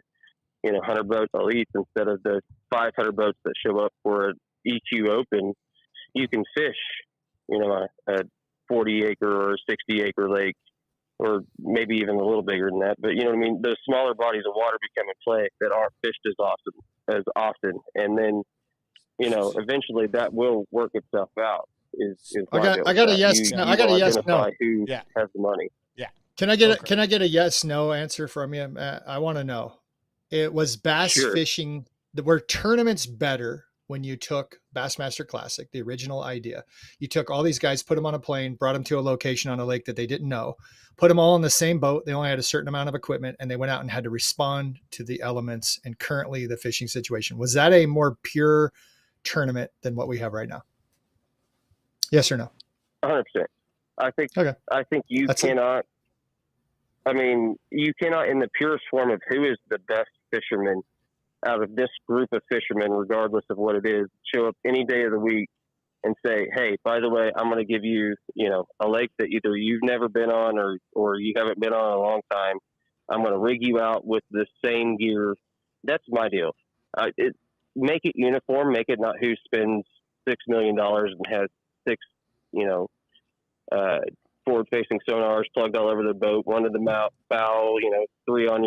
100 boat elites instead of the 500 boats that show up for an EQ Open. You can fish, a 40 acre or 60 acre lake, or maybe even a little bigger than that. But you know what I mean? Those smaller bodies of water become in play that aren't fished as often. And then, eventually that will work itself out. I got a yes. No, I got a yes. No. Who has the money? Yeah. Can I get a yes no answer from you? I want to know. It was bass fishing. Were tournaments better when you took Bassmaster Classic, the original idea? You took all these guys, put them on a plane, brought them to a location on a lake that they didn't know, put them all in the same boat. They only had a certain amount of equipment, and they went out and had to respond to the elements and currently the fishing situation. Was that a more pure tournament than what we have right now? Yes or no? 100%. I think you cannot. I mean, you cannot, in the purest form of who is the best fisherman out of this group of fishermen, regardless of what it is, show up any day of the week and say, hey, by the way, I'm going to give you, a lake that either you've never been on or you haven't been on in a long time. I'm going to rig you out with the same gear. That's my deal. Make it uniform. Make it not who spends $6 million and has 6, forward-facing sonars plugged all over the boat, one to the bow, 3 on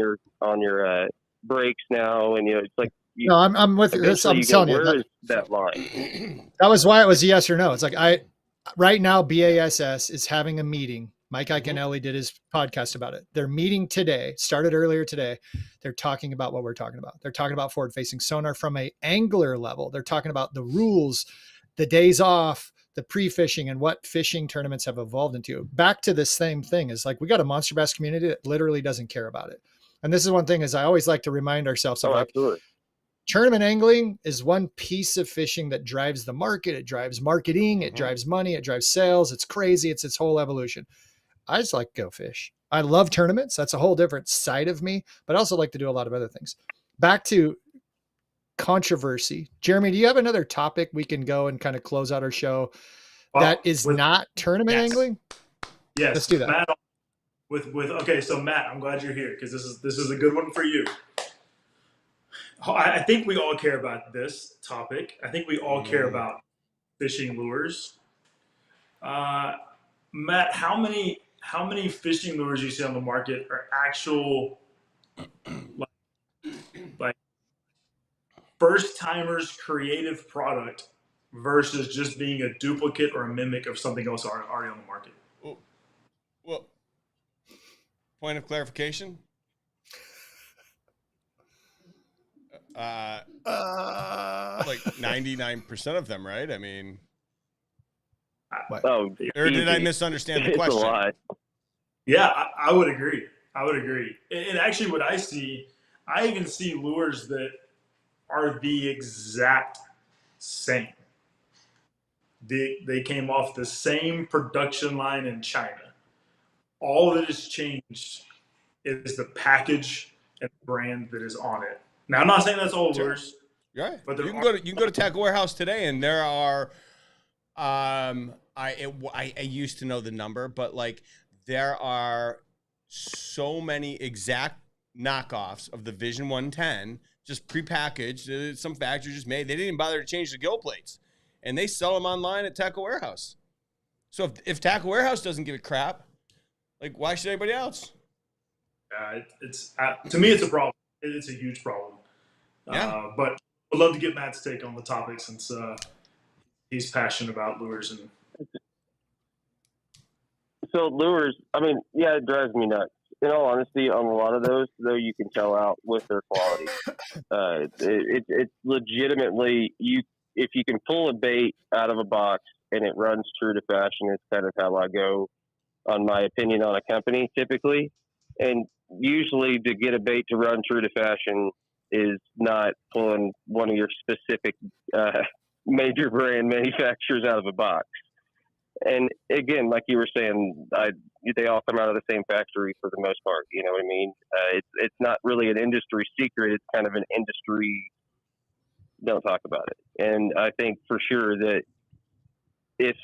your brakes now, and it's like. No, I'm with you. I'm telling you. Where is that line? That was why it was yes or no. It's like right now BASS is having a meeting. Mike Iaconelli did his podcast about it. They're meeting today, started earlier today. They're talking about what we're talking about. They're talking about forward-facing sonar from a angler level. They're talking about the rules, the days off, the pre-fishing, and what fishing tournaments have evolved into. Back to the same thing is like, we got a monster bass community that literally doesn't care about it. And this is one thing is I always like to remind ourselves of absolutely. Tournament angling is one piece of fishing that drives the market. It drives marketing. It drives money. It drives sales. It's crazy. It's its whole evolution. I just like to go fish. I love tournaments. That's a whole different side of me, but I also like to do a lot of other things. Back to controversy. Jeremy, do you have another topic we can go and kind of close out our show that is not tournament angling? Yes. Let's do that. Matt, okay, so Matt, I'm glad you're here because this is a good one for you. I think we all care about this topic. I think we all care about fishing lures. Matt, how many fishing lures you see on the market are actual like first timers creative product versus just being a duplicate or a mimic of something else already on the market? Well, point of clarification. Like 99% of them, right? I mean, or did I misunderstand the question? It's a lot. Yeah, I would agree. And actually, what I see, I even see lures that are the exact same. They came off the same production line in China. All that has changed is the package and the brand that is on it. Now, I'm not saying that's all lures. Right. But you can go to Tackle Warehouse today, and there are. I used to know the number, but like there are so many exact knockoffs of the Vision 110, just prepackaged. Some factory just made. They didn't even bother to change the gill plates, and they sell them online at Tackle Warehouse. So if Tackle Warehouse doesn't give a crap, like why should anybody else? It's to me, it's a problem. It's a huge problem. Yeah. But I'd love to get Matt's take on the topic since he's passionate about lures. And so lures, I mean, yeah, it drives me nuts. In all honesty, on a lot of those, though, you can tell out with their quality. It's legitimately if you can pull a bait out of a box and it runs true to fashion is kind of how I go on my opinion on a company typically. And usually to get a bait to run true to fashion is not pulling one of your specific major brand manufacturers out of a box. And again, like you were saying, they all come out of the same factory for the most part. You know what I mean? It's not really an industry secret. It's kind of an industry don't talk about it. And I think for sure that if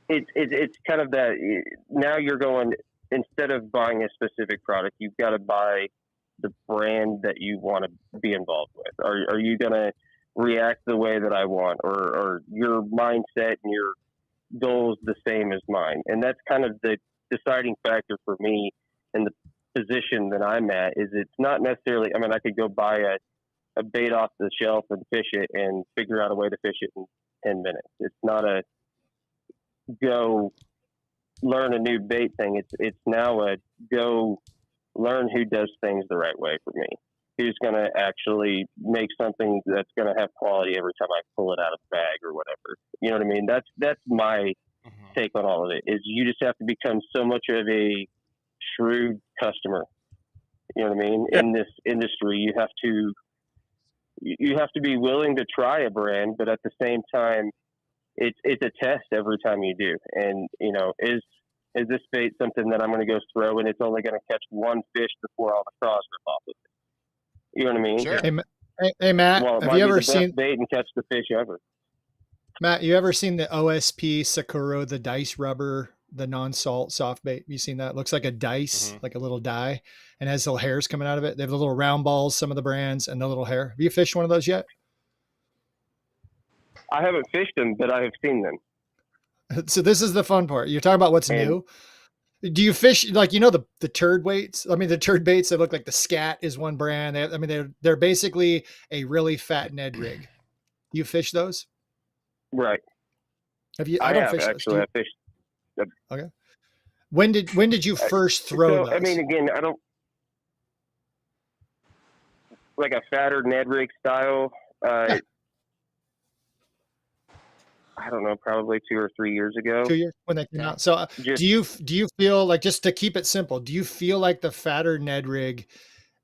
it's kind of that now you're going, instead of buying a specific product, you've got to buy the brand that you want to be involved with. Are you going to react the way that I want, or your mindset and your goals the same as mine? And that's kind of the deciding factor for me in the position that I'm at. Is it's not necessarily, I mean, I could go buy a bait off the shelf and fish it and figure out a way to fish it in 10 minutes. It's not a go learn a new bait thing. It's now a go learn who does things the right way for me. Who's going to actually make something that's going to have quality every time I pull it out of the bag or whatever. You know what I mean? That's my take on all of it. Is you just have to become so much of a shrewd customer. You know what I mean? Yeah. In this industry, you have to be willing to try a brand, but at the same time, it's a test every time you do. And you know, is this bait something that I'm going to go throw and it's only going to catch one fish before all the craws rip off of it? You know what I mean? Sure. Hey Matt, Well, have you ever the best seen bait and catch the fish ever? Matt? You ever seen the OSP Sakura, the dice rubber, the non-salt soft bait? You seen that? It looks like a dice, like a little die, and has little hairs coming out of it. They have the little round balls, some of the brands, and the little hair. Have you fished one of those yet? I haven't fished them, but I have seen them. So this is the fun part. You're talking about what's new. Do you fish like, you know, the turd weights? I mean, the turd baits that look like the Scat is one brand. They're basically a really fat Ned rig. Do you fish those? Right. Have you? I don't have fish actually. those. I fished. Okay. When did you first throw those? I mean, again, I don't like a fatter Ned rig style. I don't know, probably 2 or 3 years ago. 2 years when they came out. So do you feel like, just to keep it simple, do you feel like the fatter Ned rig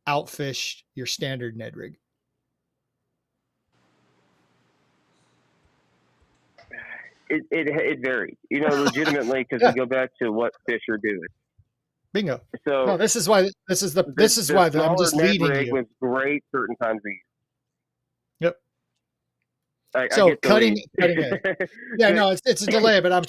outfished your standard Ned rig? It varied, you know, legitimately, because we go back to what fish are doing. Bingo. So no, this is why I'm just Ned leading rig you. was great certain times of year. Yep. I So get the cutting lead. it. Yeah, no, it's a delay, but I'm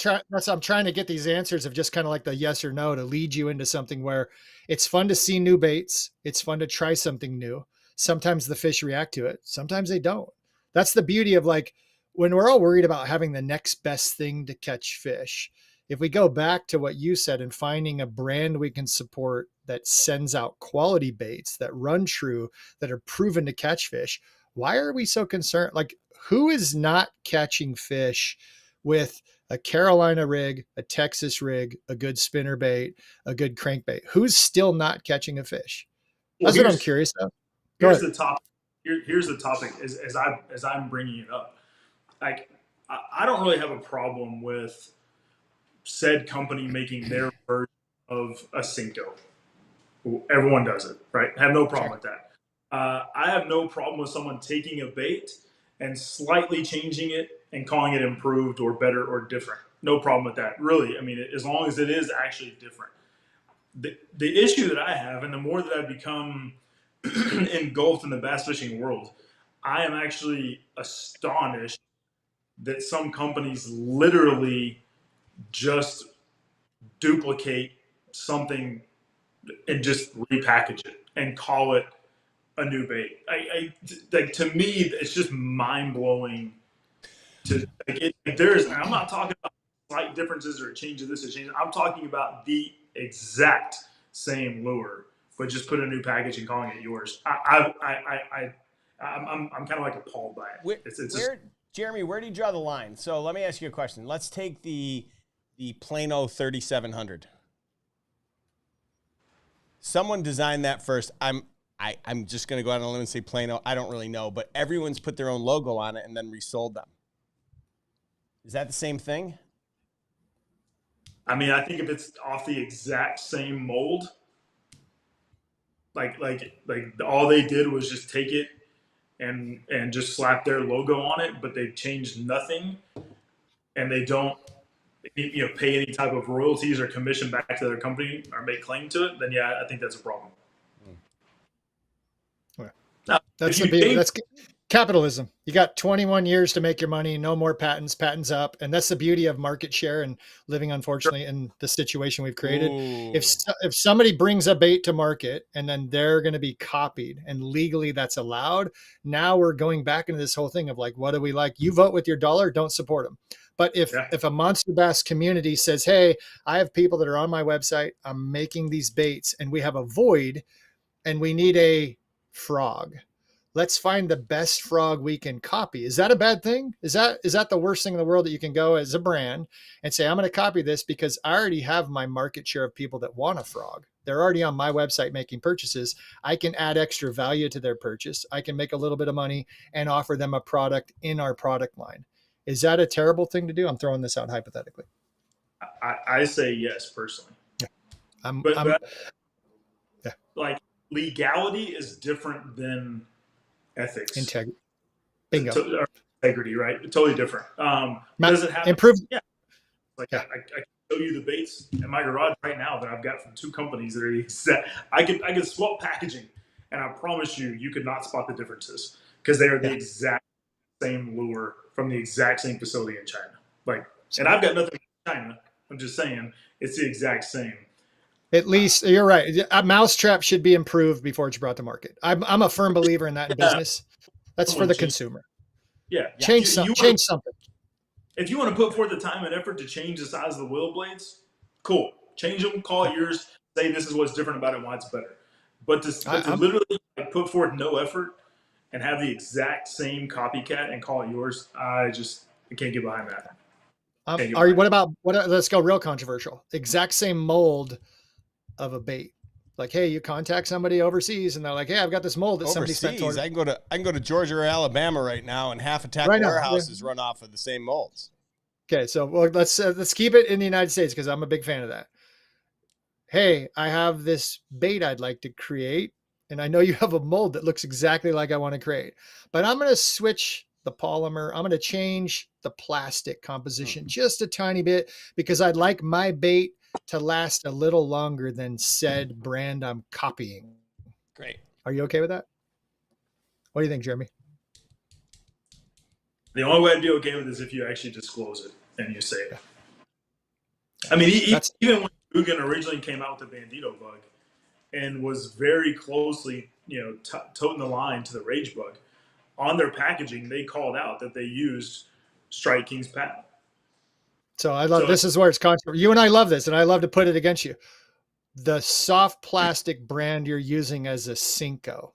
trying to get these answers of just kind of like the yes or no to lead you into something where it's fun to see new baits. It's fun to try something new. Sometimes the fish react to it. Sometimes they don't. That's the beauty of, like, when we're all worried about having the next best thing to catch fish. If we go back to what you said and finding a brand we can support that sends out quality baits that run true, that are proven to catch fish, why are we so concerned? Like, who is not catching fish with a Carolina rig, a Texas rig, a good spinner bait, a good crankbait? Who's still not catching a fish? That's what I'm curious about. Here's the topic. Here's the topic as I'm bringing it up. Like, I don't really have a problem with said company making their version of a Cinco. Everyone does it, right? I have no problem with that. I have no problem with someone taking a bait and slightly changing it and calling it improved or better or different. No problem with that, really. I mean, as long as it is actually different. The issue that I have, and the more that I've become engulfed in the bass fishing world, I am actually astonished that some companies literally just duplicate something and just repackage it and call it a new bait. Like, to me, it's just mind blowing. I'm not talking about slight differences or a change of this or change. I'm talking about the exact same lure, but just put a new package and calling it yours. I'm kind of like appalled by it. Jeremy, where do you draw the line? So let me ask you a question. Let's take the Plano 3700. Someone designed that first. I'm just going to go out on a limb and say Plano. I don't really know, but everyone's put their own logo on it and then resold them. Is that the same thing? I mean, I think if it's off the exact same mold, like all they did was just take it and just slap their logo on it, but they changed nothing, and they don't pay any type of royalties or commission back to their company or make claim to it, then yeah, I think that's a problem. Now, That's if the you big, change, that's capitalism. You got 21 years to make your money, no more patents up. And that's the beauty of market share and living, unfortunately, in the situation we've created. Ooh. If somebody brings a bait to market and then they're going to be copied and legally that's allowed, now we're going back into this whole thing of like, what do we like? You vote with your dollar, don't support them. But if a monster bass community says, hey, I have people that are on my website, I'm making these baits and we have a void and we need a frog. Let's find the best frog we can copy. Is that a bad thing? Is that the worst thing in the world that you can go as a brand and say, I'm going to copy this because I already have my market share of people that want a frog. They're already on my website making purchases. I can add extra value to their purchase. I can make a little bit of money and offer them a product in our product line. Is that a terrible thing to do? I'm throwing this out hypothetically. I say yes personally. Yeah. But like legality is different than ethics. Bingo. Integrity, right? Totally different. Does it have improve? Yeah. Like I can show you the baits in my garage right now that I've got from two companies that are exact. I could swap packaging, and I promise you could not spot the differences because they are the exact same lure from the exact same facility in China. And I've got nothing against China. I'm just saying it's the exact same. At least you're right. A mousetrap should be improved before it's brought to market. I'm a firm believer in that in business. That's for the consumer. Yeah. Change something. If you want to put forth the time and effort to change the size of the wheel blades, cool. Change them, call it yours, say this is what's different about it and why it's better. But to literally put forth no effort and have the exact same copycat and call it yours, I can't get behind that. Let's go real controversial. Exact same mold of a bait. Like, hey, you contact somebody overseas and they're like, hey, I've got this mold that somebody spent towards. I can go to Georgia or Alabama right now and half attack warehouses run off of the same molds. Okay, so let's keep it in the United States because I'm a big fan of that. Hey, I have this bait I'd like to create, and I know you have a mold that looks exactly like I want to create, but I'm going to switch the polymer. I'm going to change the plastic composition just a tiny bit because I'd like my bait to last a little longer than said brand I'm copying. Great. Are you okay with that? What do you think, Jeremy? The only way I'd be okay with it is if you actually disclose it and you say it. I mean, even when Dugan originally came out with the Bandito bug and was very closely, toting the line to the Rage bug, on their packaging, they called out that they used Strike King's patent. So this is where it's controversial. You and I love this, and I love to put it against you. The soft plastic brand you're using as a Cinco,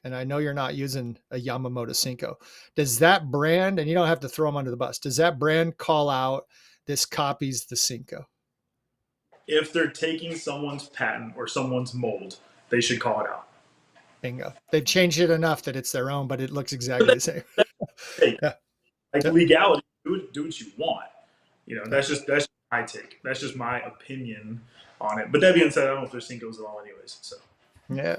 and I know you're not using a Yamamoto Cinco. Does that brand, and you don't have to throw them under the bus, does that brand call out this copies the Cinco? If they're taking someone's patent or someone's mold, they should call it out. Bingo. They've changed it enough that it's their own, but it looks exactly the same. Legality, do what you want. That's just my take. That's just my opinion on it. But that being said, I don't know if there's Cincos at all anyways. So yeah.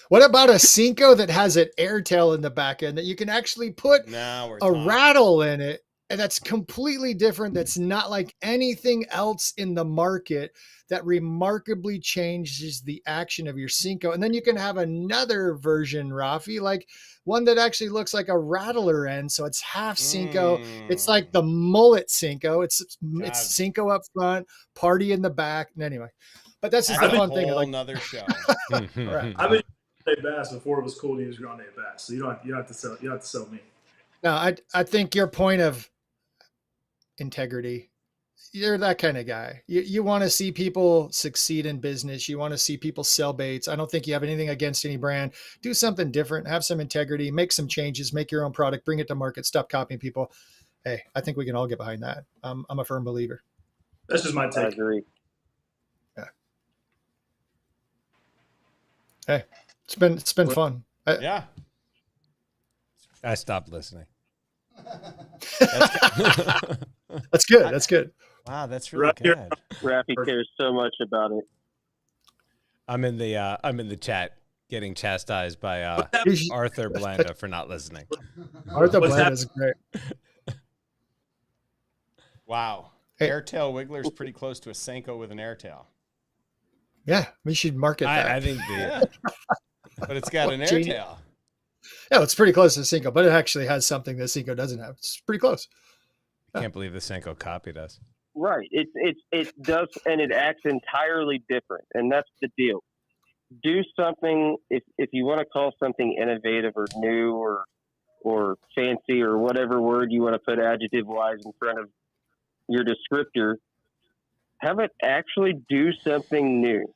What about a Cinco that has an airtail in the back end that you can actually put a rattle in it? And that's completely different. That's not like anything else in the market that remarkably changes the action of your Cinco. And then you can have another version, Rafi, like one that actually looks like a rattler end. So it's half Cinco. It's like the mullet Cinco. It's Cinco up front, party in the back. Anyway, but that's just the fun thing. Like another show. Right. I've been Grande Bass before it was cool to use Grande Bass. So you don't have to sell me. No, I think your point of integrity, you're that kind of guy. You want to see people succeed in business. You want to see people sell baits. I don't think you have anything against any brand. Do something different, have some integrity, make some changes, make your own product, bring it to market, stop copying people. Hey, I think we can all get behind that. I'm a firm believer. That's just my take. I agree. Yeah. Hey, it's been fun. Yeah. I stopped listening. That's good. That's good. Wow, that's really Right here. good. Raffy cares so much about it. I'm in the chat getting chastised by You should- Arthur Blanda for not listening. Arthur What's Bland that? is great. Wow. Hey. Airtail Wiggler is pretty close to a Senko with an airtail. Yeah, we should market that. I think Yeah. But it's got an Genius. airtail. Yeah, it's pretty close to Cinco, but it actually has something that Cinco doesn't have. It's pretty close. I can't believe the Senko copied us. Right. It does, and it acts entirely different, and that's the deal. Do something if you want to call something innovative or new or fancy or whatever word you want to put adjective wise in front of your descriptor. Have it actually do something new.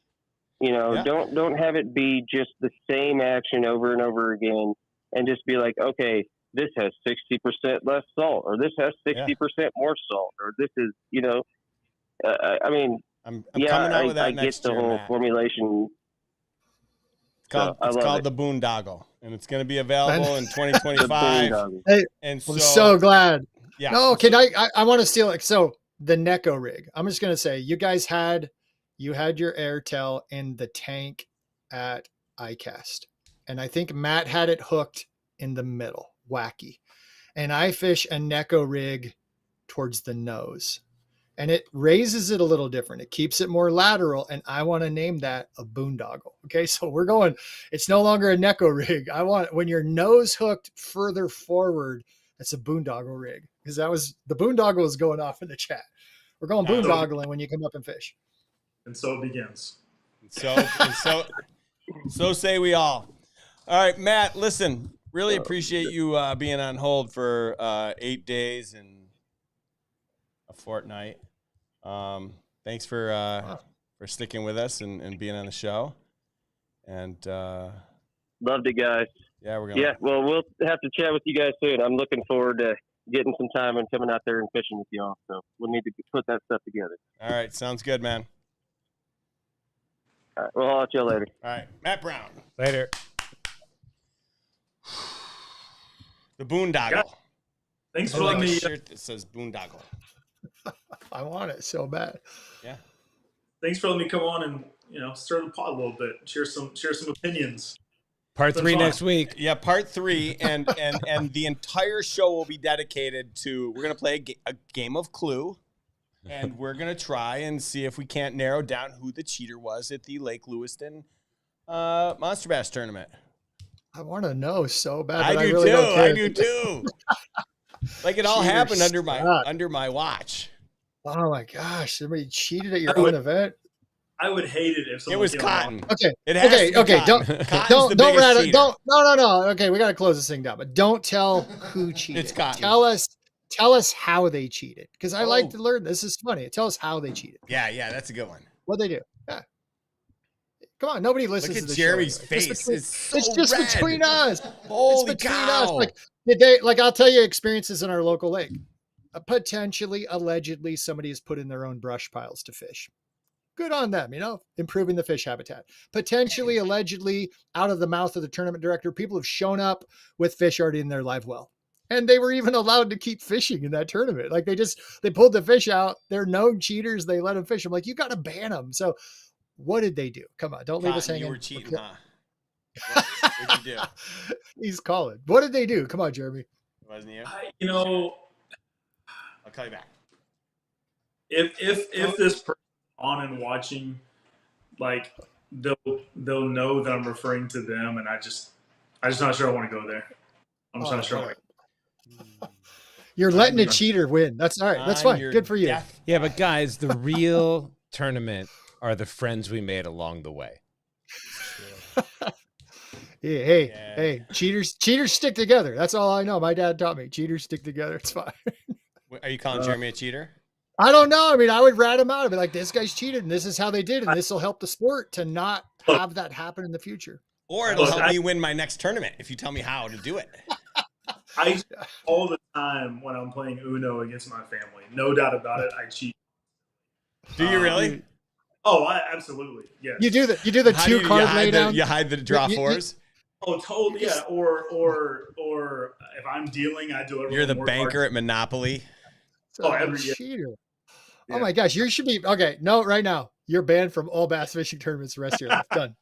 You know, Yeah. don't have it be just the same action over and over again, and just be like, okay, this has 60% less salt, or this has 60% more salt, or this is, you know, I mean, I'm yeah, coming out with that I get next the year, whole Matt. formulation. It's love called it. the Boondoggle, and it's going to be available in The 2025. boondoggle. Hey, And I'm so glad. yeah. No, can I want to steal it. So the Neko rig. I'm just gonna say you guys had your Airtel in the tank at iCast. And I think Matt had it hooked in the middle. Wacky. And I fish a Neko rig towards the nose. And it raises it a little different. It keeps it more lateral. And I want to name that a boondoggle. Okay. So we're going, it's no longer a Neko rig. I want when your nose hooked further forward, it's a boondoggle rig. Because that was the boondoggle was going off in the chat. We're going boondoggling when you come up and fish. And so it begins. So say we all. All right, Matt, listen, really appreciate you being on hold for 8 days and a fortnight. Thanks for sticking with us and being on the show. And Loved it, guys. yeah, we're gonna. Yeah, well, we'll have to chat with you guys soon. I'm looking forward to getting some time and coming out there and fishing with y'all. So we'll need to put that stuff together. All right, sounds good, man. All right, we'll talk to you later. All right, Matt Brown, Later. the Boondoggle. Yeah. Thanks for I like letting a me. shirt that says Boondoggle. I want it so bad. Yeah. Thanks for letting me come on and stir the pot a little bit. Share some opinions. Part Been 3 fun. next week. Yeah, part 3, and the entire show will be dedicated to. We're gonna play a game of Clue, and we're gonna try and see if we can't narrow down who the cheater was at the Lake Lewiston Monster Bass tournament. I want to know so bad. I but do really too. don't care. I do too. Like it all Cheater happened suck. under my watch. Oh my gosh! Somebody cheated at your I would- own event. I would hate it if It someone was came on. Cotton. Okay. It has to be Okay. Cotton. Cotton's Don't the don't biggest rattle. cheater. Don't no. Okay, we got to close this thing down. But don't tell who cheated. It's Cotton. Tell us how they cheated because I like Oh. to learn. This is funny. Tell us how they cheated. Yeah, that's a good one. What they do. Yeah. Come on, nobody listens Look to at the Jeremy's show. face. It's, between, It's so it's just red. between us. Holy It's between cow. us. Like did they? Like I'll tell you experiences in our local lake. Potentially, allegedly, somebody has put in their own brush piles to fish. Good on them, improving the fish habitat. Potentially, allegedly, out of the mouth of the tournament director, people have shown up with fish already in their live well. And they were even allowed to keep fishing in that tournament. Like they pulled the fish out. They're known cheaters. They let them fish. I'm like, you got to ban them. So what did they do? Come on, don't leave us Cotton, hanging. you were cheating, huh? What'd you do? He's calling. What did they do? Come on, Jeremy. It wasn't you? I'll call you back. If this person on and watching, like they'll know that I'm referring to them, and I just not sure I want to go there. I'm just not sure. I wanna- You're letting a cheater win. That's all right. That's On fine. your Good for you. death- Yeah, but guys, the real tournament are the friends we made along the way. Hey, cheaters stick together. That's all I know. My dad taught me. Cheaters stick together. It's fine. Are you calling Jeremy a cheater? I don't know. I mean, I would rat him out. I'd be like, this guy's cheated and this is how they did. And this will help the sport to not have that happen in the future. Or it'll Look, help I- me win my next tournament if you tell me how to do it. I all the time when I'm playing Uno against my family, no doubt about it, I cheat. Do you really? Oh, absolutely. Yes. You do the How do two card lay down. You hide the draw You- you- fours. Oh, totally. Yeah. Or if I'm dealing, I do it. You're the banker at Monopoly. Oh, every year. cheater. Yeah. Oh my gosh, you should be okay. No, right now you're banned from all bass fishing tournaments the rest of your life. Done.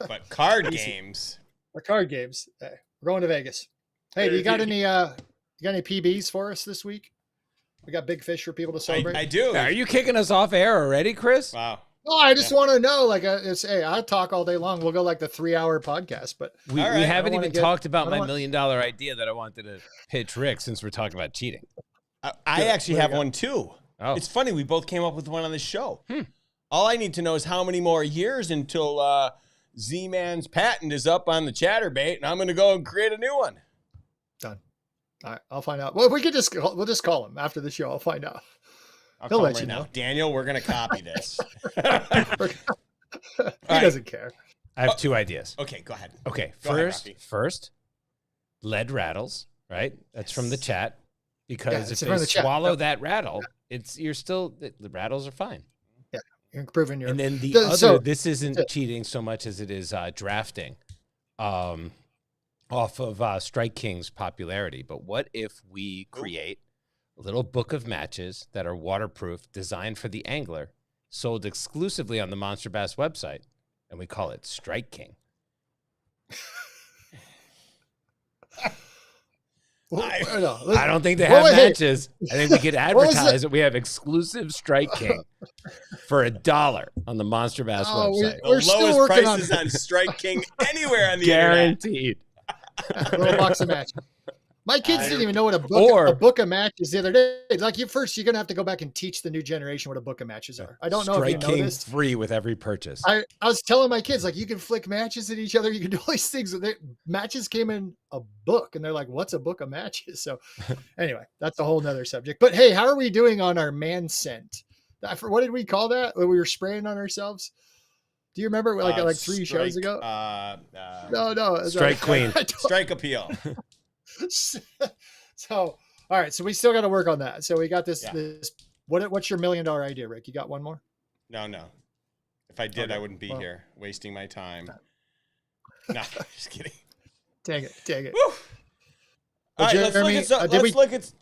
But card Easy. games. Or card games. Hey, we're going to Vegas. Hey, do you got any PBs for us this week? We got big fish for people to celebrate. I do. Are you kicking us off air already, Chris? Wow. Oh, I just want to know. Like, hey, I talk all day long. We'll go like the 3-hour podcast, but We, All right, we I haven't wanna even get- talked about I my don't $1 million idea that I wanted to pitch Rick since we're talking about cheating. I actually What do have you got? one too. Oh, It's funny. We both came up with one on this show. All I need to know is how many more years until Z-Man's patent is up on the chatterbait, and I'm going to go and create a new one. done. All right, I'll find out. Well, we'll just call him after the show. I'll find out. I'll He'll call let him you right know. now. Daniel, we're going to copy this. He right. doesn't care. I have two ideas. Okay, go ahead. Okay, Go ahead, first, Rafi. first, lead rattles, right? That's from the chat. Because it's if from they the chat. swallow Yep. that rattle, you're still the rattles are fine. You're improving your. And then the So- other, so- this isn't so- cheating so much as it is drafting, off of Strike King's popularity. But what if we create a little book of matches that are waterproof, designed for the angler, sold exclusively on the Monster Bass website, and we call it Strike King? I don't think they What have was it? matches. I think we could What was advertise that we have exclusive Strike King for $1 on the Monster Bass Oh, website. The We're still lowest working prices on- on Strike King anywhere on the internet. Guaranteed. A little box of matches. My kids didn't even know what a Or- book of matches the other day. Like you're gonna have to go back and teach the new generation what a book of matches are. I don't know Strike if you know King this. free with every purchase. I was telling my kids like you can flick matches at each other. You can do all these things. Matches came in a book, and they're like, "What's a book of matches?" So, anyway, that's a whole nother subject. But hey, how are we doing on our man scent? What did we call that when we were spraying on ourselves? Do you remember like 3 shows ago? No, Strike Queen. Strike appeal. So, all right. So we still got to work on that. So we got this. Yeah. This. What's your $1 million idea, Rick? You got one more? No. If I did, Okay, I wouldn't be well. here wasting my time. No, just kidding. Dang it. Woo. All right, let's Jeremy, look at some. did Let's look at.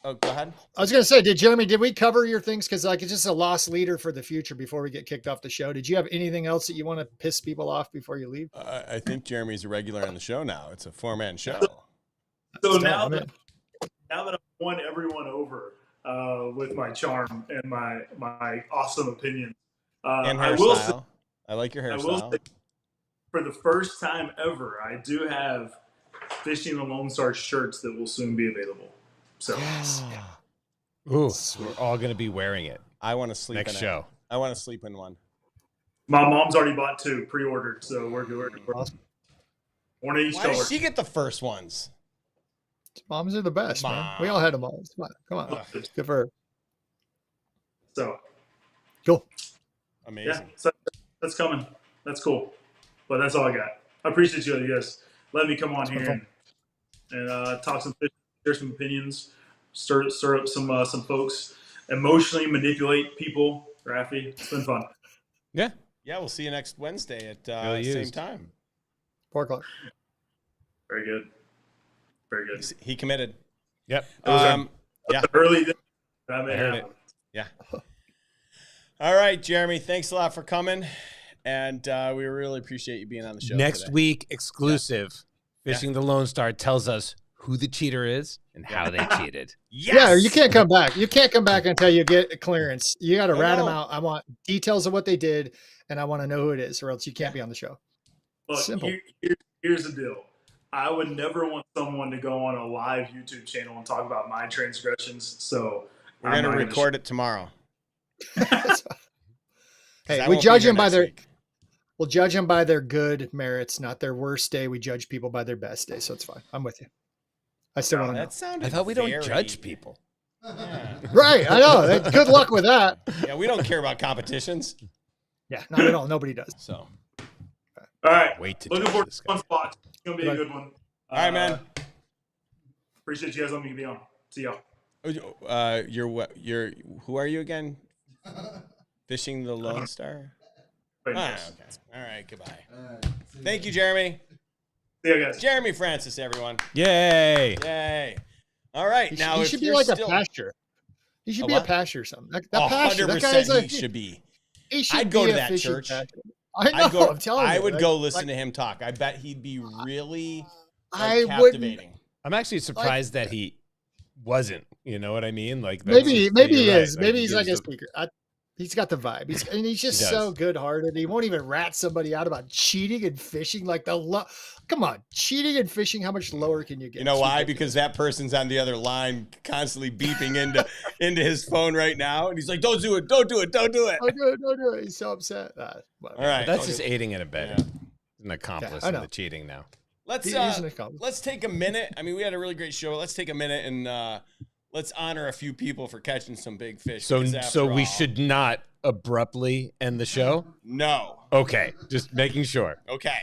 Oh, go ahead. I was going to say, did we cover your things? Because like it's just a lost leader for the future before we get kicked off the show. Did you have anything else that you want to piss people off before you leave? I think Jeremy's a regular on the show now. It's a 4-man show. So Still, now I'm that in. I've won everyone over with my charm and my awesome opinion, And I will say, hairstyle. I like your I will hairstyle. say, for the first time ever, I do have Fishing the Lonestar shirts that will soon be available. So Ooh, we're all going to be wearing it I want to sleep next in show. it. I want to sleep in one. my mom's already bought 2 pre-ordered, so we're good. Awesome. One of each Why color. does she get the first ones? Moms are the best, man. Mom. We all had a moms. Come on. Good for her. So Cool. Amazing. yeah, so that's coming. That's cool. But that's all I got. I appreciate you guys letting me come on here and talk some fish, share some opinions, stir up some folks, emotionally manipulate people. Rafi, it's been fun. Yeah. Yeah, we'll see you next Wednesday at Really same used. time. 4:00. Very good. Very good. He committed. Yep. Yeah. Early. I heard it. Yeah. All right, Jeremy. Thanks a lot for coming, and we really appreciate you being on the show Next today. week, exclusive. Fishing the Lone Star tells us who the cheater is and how they cheated. Yes! Yeah, you can't come back. You can't come back until you get a clearance. You got to No, rat them no. out. I want details of what they did, and I want to know who it is, or else you can't be on the show. Look, Simple. here's the deal. I would never want someone to go on a live YouTube channel and talk about my transgressions. So We're going to record it tomorrow. Hey, we judge them by we'll judge them by their good merits, not their worst day. We judge people by their best day, so it's fine. I'm with you. I still want to know. That sounded I thought we don't very- judge people. Yeah. Right, I know. Good luck with that. Yeah, we don't care about competitions. Yeah, not at all. Nobody does. So, All right. Wait to Looking judge forward this to guy. one spot. It's gonna be a good one. all right, man. Appreciate you guys letting me be on. See y'all. Who are you again? Fishing the Lone Star. But Ah, yes. okay. All right. Goodbye. Thank you, Jeremy. See you guys. Jeremy Francis, everyone. Yay. Yay. All right. He, Now, he if should be you're like still... a pasture. He should A be a what? pasture or something. That pasture. That 100% guy's he like should be. he should I'd go be to a that fishing church. pasture. I know. I'm telling you. I would like- go listen like, to him talk. I bet he'd be really I wouldn't. captivating. I'm actually surprised that he wasn't. You know what I mean? Like Maybe he you're right. is. Like, Maybe he he's like gives a speaker. He's got the vibe. He's just He so does. good-hearted. He won't even rat somebody out about cheating and fishing. Like come on, cheating and fishing. How much lower can you get? You know It's why? ridiculous. Because that person's on the other line, constantly beeping into his phone right now, and he's like, "Don't do it! Don't do it! Don't do it!" Don't do it. He's so upset. All right, That's just aiding and abetting. Yeah. An accomplice I in know. the cheating now. Let's He's an accomplice. let's take a minute. I mean, we had a really great show. Let's take a minute and let's honor a few people for catching some big fish. So because after so we all- should not abruptly end the show? No. Okay, just making sure. Okay.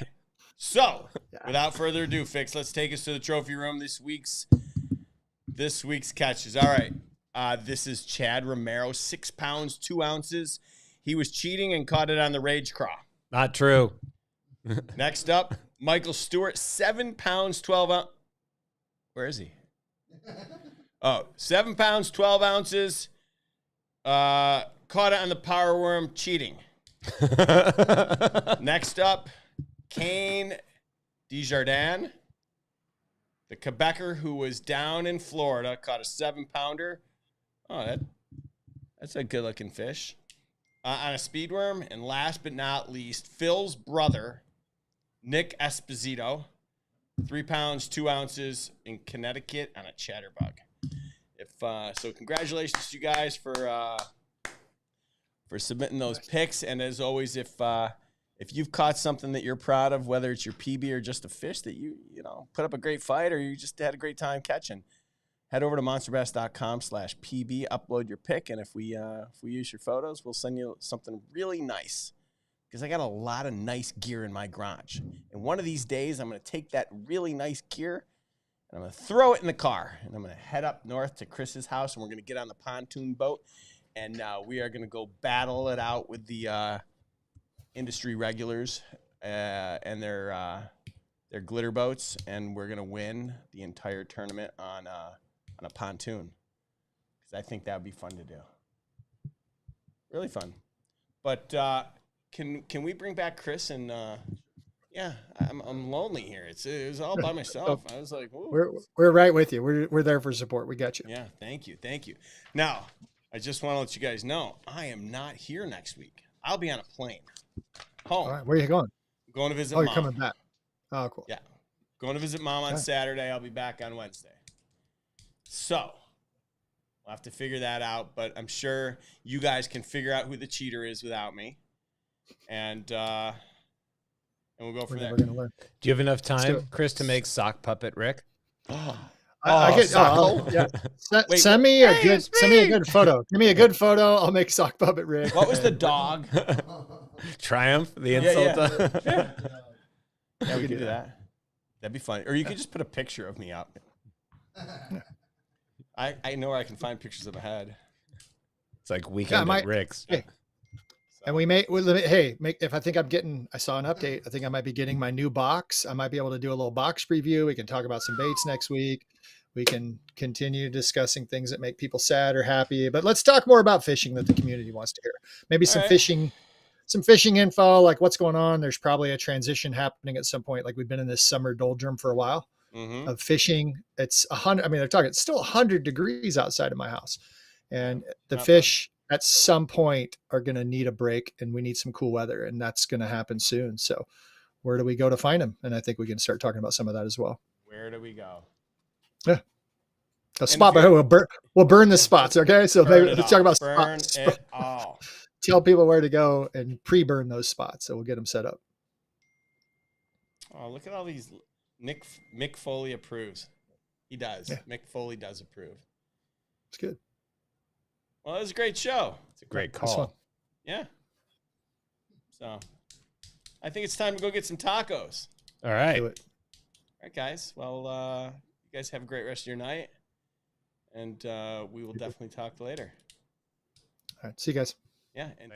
So, without further ado, Fix, let's take us to the trophy room. This week's catches. All right. This is Chad Romero, 6 pounds, 2 ounces. He was cheating and caught it on the Rage Craw. Not true. Next up, Michael Stewart, 7 pounds, 12 ounces. Where is he? Oh, 7 pounds, 12 ounces. Caught it on the power worm, cheating. Next up, Kane Desjardins, the Quebecer who was down in Florida, caught a 7-pounder. Oh, that's a good-looking fish. On a speedworm. And last but not least, Phil's brother, Nick Esposito, 3 pounds, 2 ounces in Connecticut on a chatterbug. So congratulations to you guys for submitting those picks. And as always, if you've caught something that you're proud of, whether it's your PB or just a fish that you put up a great fight or you just had a great time catching, head over to monsterbass.com/PB, upload your pick, and if we use your photos, we'll send you something really nice. Because I got a lot of nice gear in my garage. And one of these days, I'm going to take that really nice gear and I'm going to throw it in the car. And I'm going to head up north to Chris's house and we're going to get on the pontoon boat. And we are going to go battle it out with the industry regulars and their glitter boats. And we're going to win the entire tournament on a pontoon. Because I think that would be fun to do. Really fun. But can we bring back Chris and yeah, I'm lonely here. It was all by myself. I was like, ooh. We're right with you. We're there for support. We got you. Yeah, thank you. Now, I just want to let you guys know I am not here next week. I'll be on a plane home. All right, where are you going? I'm going to visit Oh, mom. you're coming back. Oh, cool. Yeah, going to visit mom on Saturday. I'll be back on Wednesday. So we'll have to figure that out. But I'm sure you guys can figure out who the cheater is without me. And we'll go from there. We're gonna learn. Do you have enough do time, it. Chris, to make sock puppet Rick? Yeah. Wait, Send me a good photo. Give me a good photo. I'll make sock puppet Rick. What was the dog? Triumph, the insult. Yeah, we could do that. That'd be fun. Or you could just put a picture of me up. I know where I can find pictures of a head. It's like Weekend at Rick's. Hey. And if I think I saw an update. I think I might be getting my new box. I might be able to do a little box preview. We can talk about some baits next week. We can continue discussing things that make people sad or happy, but let's talk more about fishing that the community wants to hear. Maybe some fishing info, like what's going on. There's probably a transition happening at some point. Like we've been in this summer doldrum for a while of fishing. It's 100. I mean, it's still 100 degrees outside of my house, and the fish at some point are going to need a break, and we need some cool weather, and that's going to happen soon. So where do we go to find them? And I think we can start talking about some of that as well. Where do we go? Yeah. A spot, but we'll burn the spots. Okay. So maybe let's talk about spots. Burn it all. Tell people where to go and pre-burn those spots. So we'll get them set up. Oh, look at all these. Mick Foley approves. He does. Yeah. Mick Foley does approve. It's good. Well, it was a great show. It's a great That's fun. call. Yeah. So I think it's time to go get some tacos. All right. Do it. All right, guys. Well, you guys have a great rest of your night. And we will definitely talk later. All right. See you guys. Yeah. And